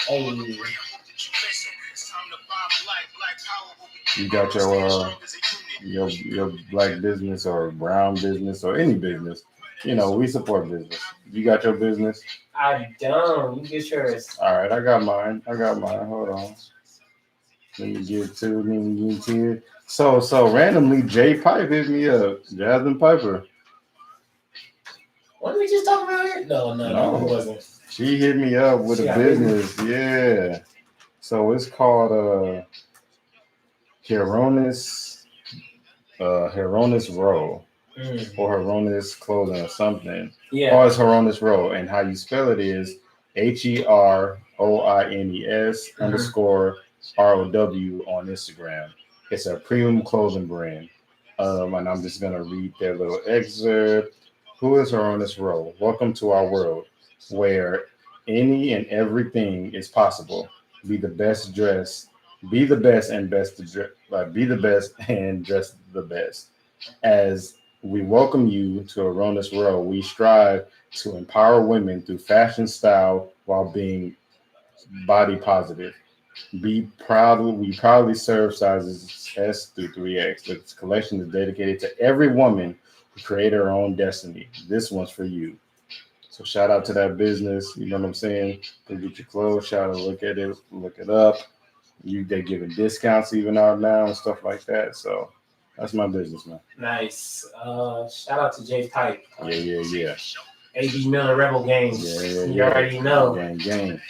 Hey, You got your black business or brown business or any business. You know, we support business. You got your business. I don't. You get yours. All right, I got mine. Hold on. Let me get to it. So randomly, Jay Pipe hit me up. Jasmine Piper. What did we just talk about here? No, No. it wasn't. She hit me up with She a got business. Yeah. So it's called Heronis Row or Heronis Clothing or something. Yeah. Or it's Heronis Row, and how you spell it is HEROINES _ROW on Instagram. It's a premium clothing brand. And I'm just gonna read their little excerpt. Who is Heronis Row? Welcome to our world, where any and everything is possible. Be the best dressed. Be the best and best to dress. Be the best and dress the best. As we welcome you to Aronis Row, we strive to empower women through fashion style while being body positive. We proudly serve sizes S through 3X. This collection is dedicated to every woman who created her own destiny. This one's for you. So shout out to that business. You know what I'm saying? Go get your clothes. Shout out, look at it, look it up. They're giving discounts even out now and stuff like that. So that's my business, man. Nice. Shout out to Jay Pipe. Yeah. AB Miller Rebel Games. Yeah. You already know. Gang.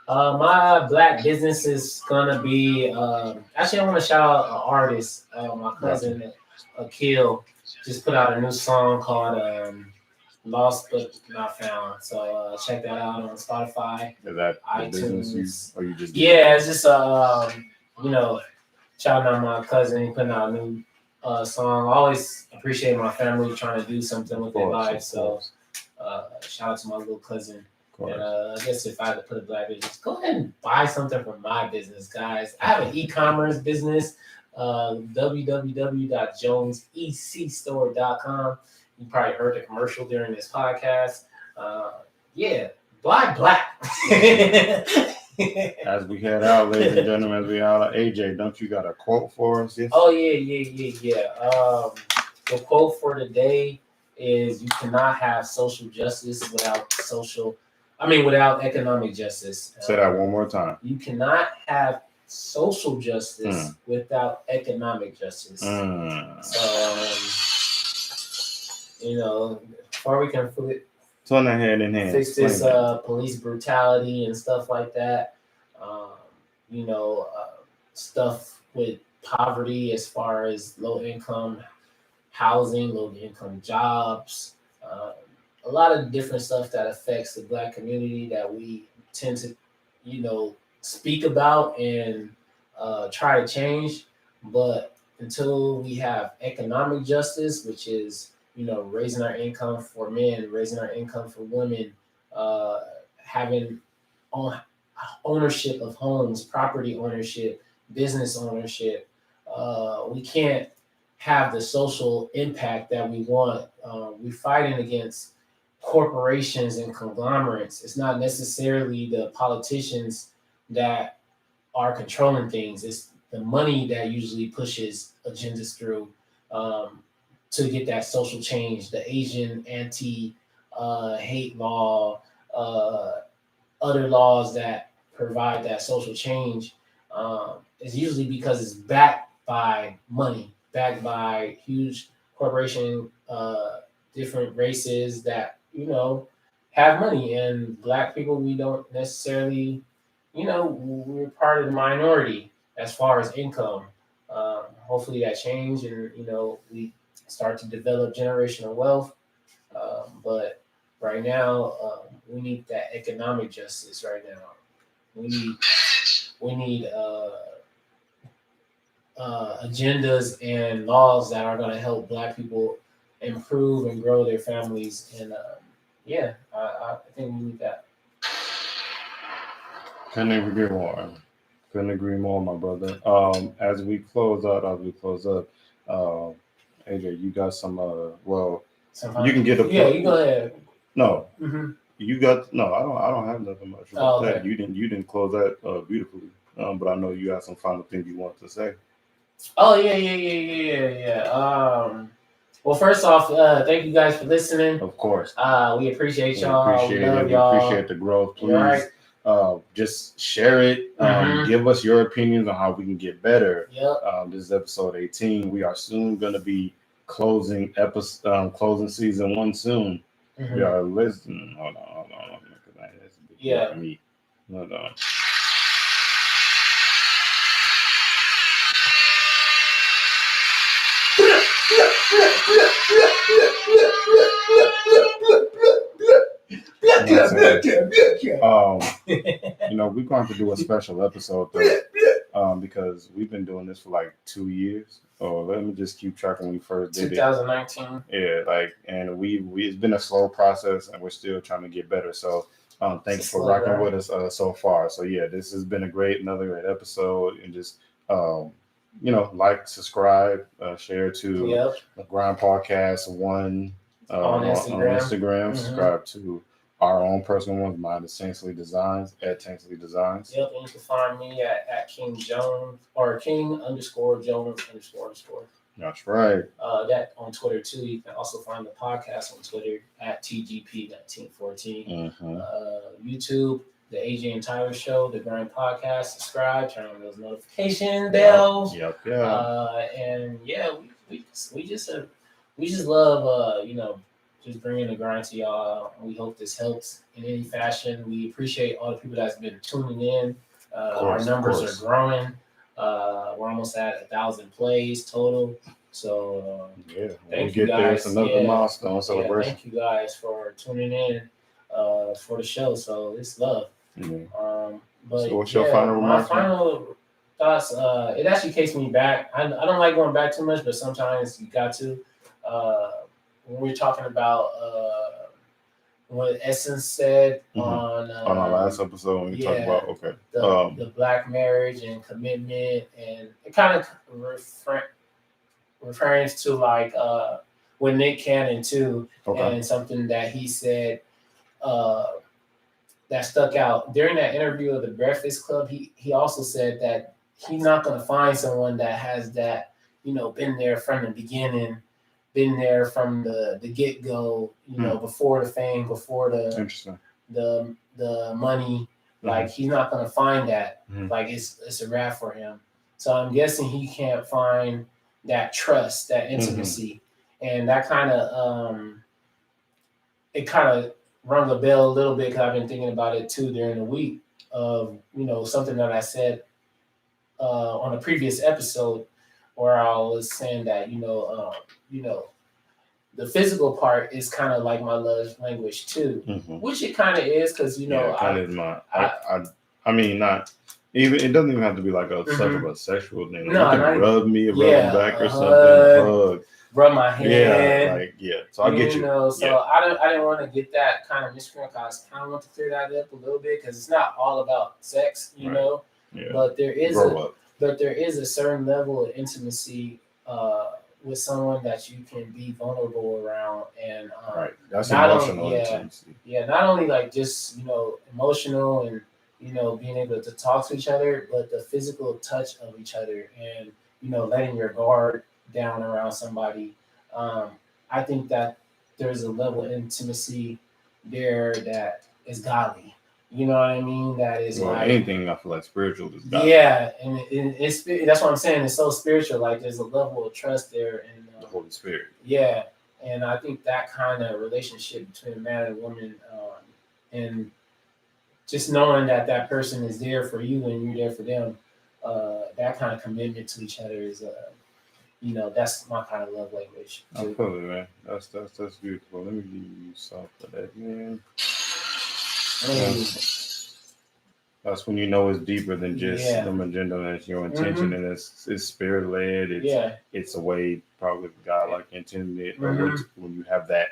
My black business is gonna be actually I want to shout out an artist. My cousin Akil just put out a new song called Lost But Not Found. So check that out on Spotify. Is that iTunes. Or you just it's just shouting out my cousin putting out a new song. I always appreciate my family trying to do something with their lives. So shout out to my little cousin. And I guess if I had to put a black business, go ahead and buy something from my business, guys. I have an e-commerce business, www.joneseccstore.com. You probably heard the commercial during this podcast. Black. As we head out, ladies and gentlemen, as we out, AJ, don't you got a quote for us? Yes? Oh, yeah. The quote for today is you cannot have social justice without economic justice. Say that one more time. You cannot have social justice without economic justice. So, before we can turn that hand in hand. Fix this police brutality and stuff like that. Stuff with poverty as far as low income housing, low income jobs. A lot of different stuff that affects the black community that we tend to, speak about and try to change. But until we have economic justice, which is, raising our income for men, raising our income for women, having ownership of homes, property ownership, business ownership, we can't have the social impact that we want. We're fighting against corporations and conglomerates. It's not necessarily the politicians that are controlling things. It's the money that usually pushes agendas through to get that social change. The Asian anti-hate law, other laws that provide that social change is usually because it's backed by money, backed by huge corporation, different races that have money. And black people, we don't necessarily, we're part of the minority as far as income. Hopefully that change and we start to develop generational wealth. But right now, we need that economic justice. Right now, we need agendas and laws that are going to help black people improve and grow their families. And I think we need that. Couldn't agree more, my brother. As we close up, AJ, you got some. Well, Somehow. you can get a. Yeah, you go ahead. No, Mm-hmm. you got no. I don't have nothing much about Oh, that. okay. You didn't close that beautifully. But I know you got some final things you want to say. Oh yeah. Well, first off, thank you guys for listening. Of course. We appreciate We y'all. appreciate We love it. We y'all. appreciate the growth. Please, Right. just share it. Mhm. Give us your opinions on how we can get better. Yep. This is episode 18. We are soon going to be closing closing season 1 soon. Mhm. We are listening. Hold on. That's a big deal Yeah. for me. Hold on. We're going to do a special episode though, because we've been doing this for like 2 years. Oh, let me just keep track when we first did 2019. it. Yeah, and we it's been a slow process, and we're still trying to get better. So, thank you for rocking with us so far. So yeah, this has been another great episode, and just like, subscribe, share to the Grind Podcast 1 on Instagram. Mm-hmm. Subscribe to our own personal ones. Mine is Tanksley Designs at Tanksley Designs. Yep, and you can find me at King Jones or King_Jones__. That's right. That on Twitter too. You can also find the podcast on Twitter at TGP1914. Mm-hmm. YouTube, the AJ and Tyler Show, the Grind Podcast. Subscribe, turn on those notification bells. Yep. And yeah, we just love just bringing the grind to y'all. We hope this helps in any fashion. We appreciate all the people that's been tuning in. Our numbers are growing. We're almost at 1,000 plays total. So thank you guys. It's another milestone celebration. Thank you guys for tuning in for the show. So it's love. Mm-hmm. But so what's your final remarks? My final thoughts. It actually takes me back. I don't like going back too much, but sometimes you got to. When we're talking about what Essence said on our last episode, when we talked about the black marriage and commitment, and it kind of referring to like with Nick Cannon too, and something that he said that stuck out during that interview of the Breakfast Club. He also said that he's not going to find someone that has that, been there from the beginning, been there from the get-go, before the fame, before the money. Like, he's not going to find that. Like, it's a wrap for him. So I'm guessing he can't find that trust, that intimacy. And that kind of it kind of rung a bell a little bit, because I've been thinking about it too during the week of something that I said on a previous episode, where I was saying that the physical part is kind of like my love language too, which it kind of is, because I mean, not even, it doesn't even have to be like such of a sexual thing. No, you can rub me, rub back or something, hug, rub my hand. So I get you. I didn't want to get that kind of misprint. I kind of want to clear that up a little bit, because it's not all about sex, know. Yeah. But there is a certain level of intimacy with someone that you can be vulnerable around, and that's emotional intimacy. Not only like just emotional and being able to talk to each other, but the physical touch of each other, and letting your guard down around somebody. I think that there's a level of intimacy there that is godly. You know what I mean? That is like anything I feel like spiritual is godly. Yeah, and it's that's what I'm saying. It's so spiritual. Like, there's a level of trust there, and the Holy Spirit. Yeah, and I think that kind of relationship between a man and a woman, and just knowing that person is there for you and you're there for them, that kind of commitment to each other is, that's my kind of love language. I feel it, man. That's beautiful. Let me give you something for that, man. That's when it's deeper than just the agenda, and it's your intention, and it's spirit led. It's a way probably God like intended it, when you have that,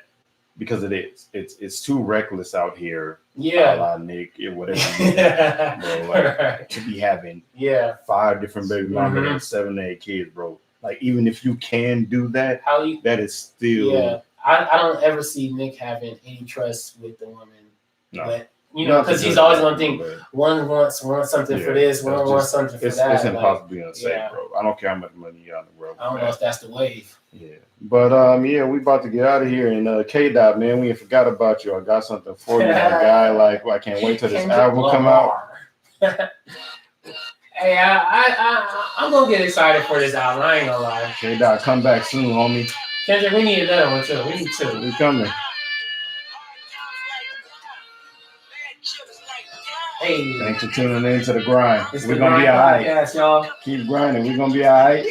because it's too reckless out here. Nick, whatever. To be having 5 different baby mamas and 7 to 8 kids, bro. Like even if you can do that, How you? that is still Yeah, I don't ever see Nick having any trust with the woman. no. But you know, Not because to he's judge always that, gonna think but one wants something for yeah, this, one that's wants just- something for it's that. impossible to be unsafe, yeah. bro. I don't care how much money you got in the world. I don't know if that's the wave. Yeah, but yeah, we about to get out of here. And K Dot, man, we forgot about you. I got something for you, my guy. Like, I can't wait till this Kendrick album come out. Lamar. Hey, I'm gonna get excited for this album. I ain't gonna lie. K Dot, come back soon, homie. Kendrick, we need another one too. We need two. We coming. Hey, Thanks for tuning in to the grind. it's We're the gonna be Grind all right. Podcast, y'all. Keep grinding. We're gonna be all right.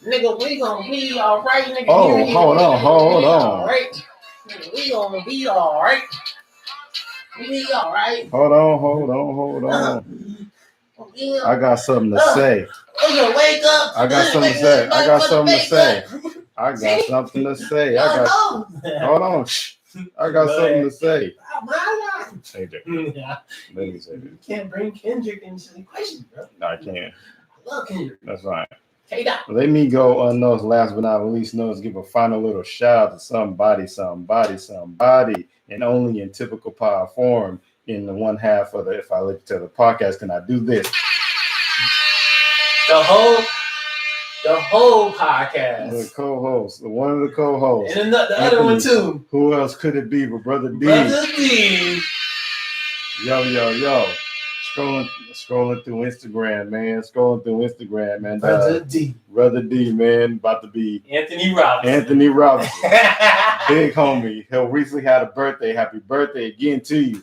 Nigga, we gonna be alright, nigga. Oh, You hold on, nigga, hold we on. alright. Nigga, we gonna be alright. We be alright. Hold on. We I got something to say. gonna wake up. I got something to say. I got something to say. I got something to say. I got. Hold on. Shh. I got something to say. Hey, Jay, Yeah. let me say this. You can't bring Kendrick into the equation, bro. I can't. I love Kendrick. That's fine. K-Dot. Let me go unnoticed. Last but not least, give a final little shout out to somebody, and only in typical power form in the one half of the If I Live to the podcast. Can I do this? The whole The podcast. co-host, one of the co-hosts. And the other one too. Who else could it be but Brother D? Brother D. Yo. Scrolling through Instagram, man. Brother D. Brother D, man, about to be Anthony Robinson. Anthony Robinson. Big homie. He recently had a birthday. Happy birthday again to you.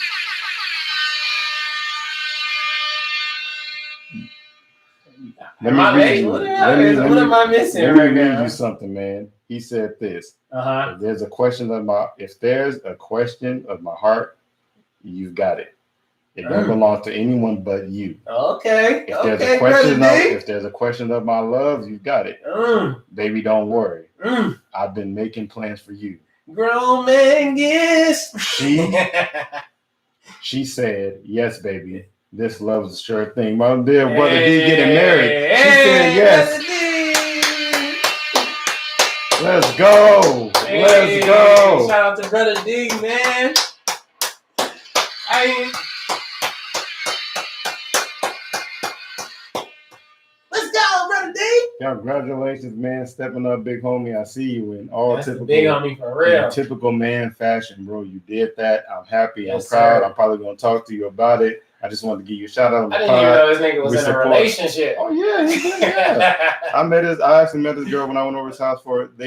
What am I missing Let me right read now? you something, man. He said this. Uh-huh. If there's a question of my heart, you've got it. It don't belong to anyone but you. Okay. If there's a question of my love, you've got it. Baby, don't worry. I've been making plans for you. Grown man gets. She said, yes, baby. This love is a sure thing. My dear brother D getting married. She said yes. Let's go. Let's go. Shout out to Brother D, man. Let's go, Brother D. Congratulations, man. Stepping up, big homie. I see you in all That's typical, big on me for real. typical man fashion, bro. You did that. I'm happy. Yes, I'm proud. sir. I'm probably going to talk to you about it. I just wanted to give you a shout out on the I didn't even pod. know this nigga was We in a support- relationship. Oh yeah, yeah. I actually met this girl when I went over his house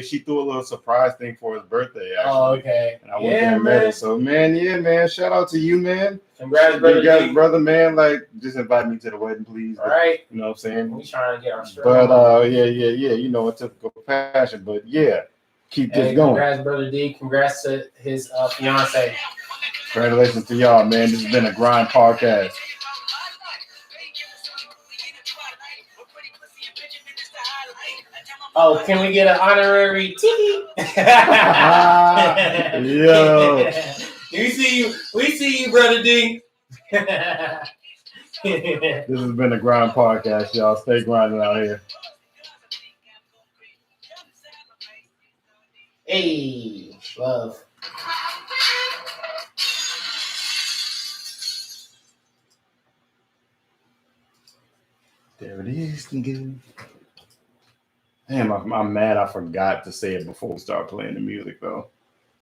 she threw a little surprise thing for his birthday, actually. Oh, okay. And I went there and met her. So man, shout out to you, man. Congrats, Brother You guys, D. brother, man, like just invite me to the wedding, please. All right. You know what I'm saying? We trying to get our strength. But yeah, you know, it's typical passion. But yeah, keep this going. Congrats, Brother D. Congrats to his fiance. Congratulations to y'all, man. This has been a Grind Podcast. Oh, can we get an honorary titty? Yo. We see you, Brother D. This has been a Grind Podcast, y'all. Stay grinding out here. Hey, love. There it is, nigga. Damn, I'm mad I forgot to say it before we start playing the music, though.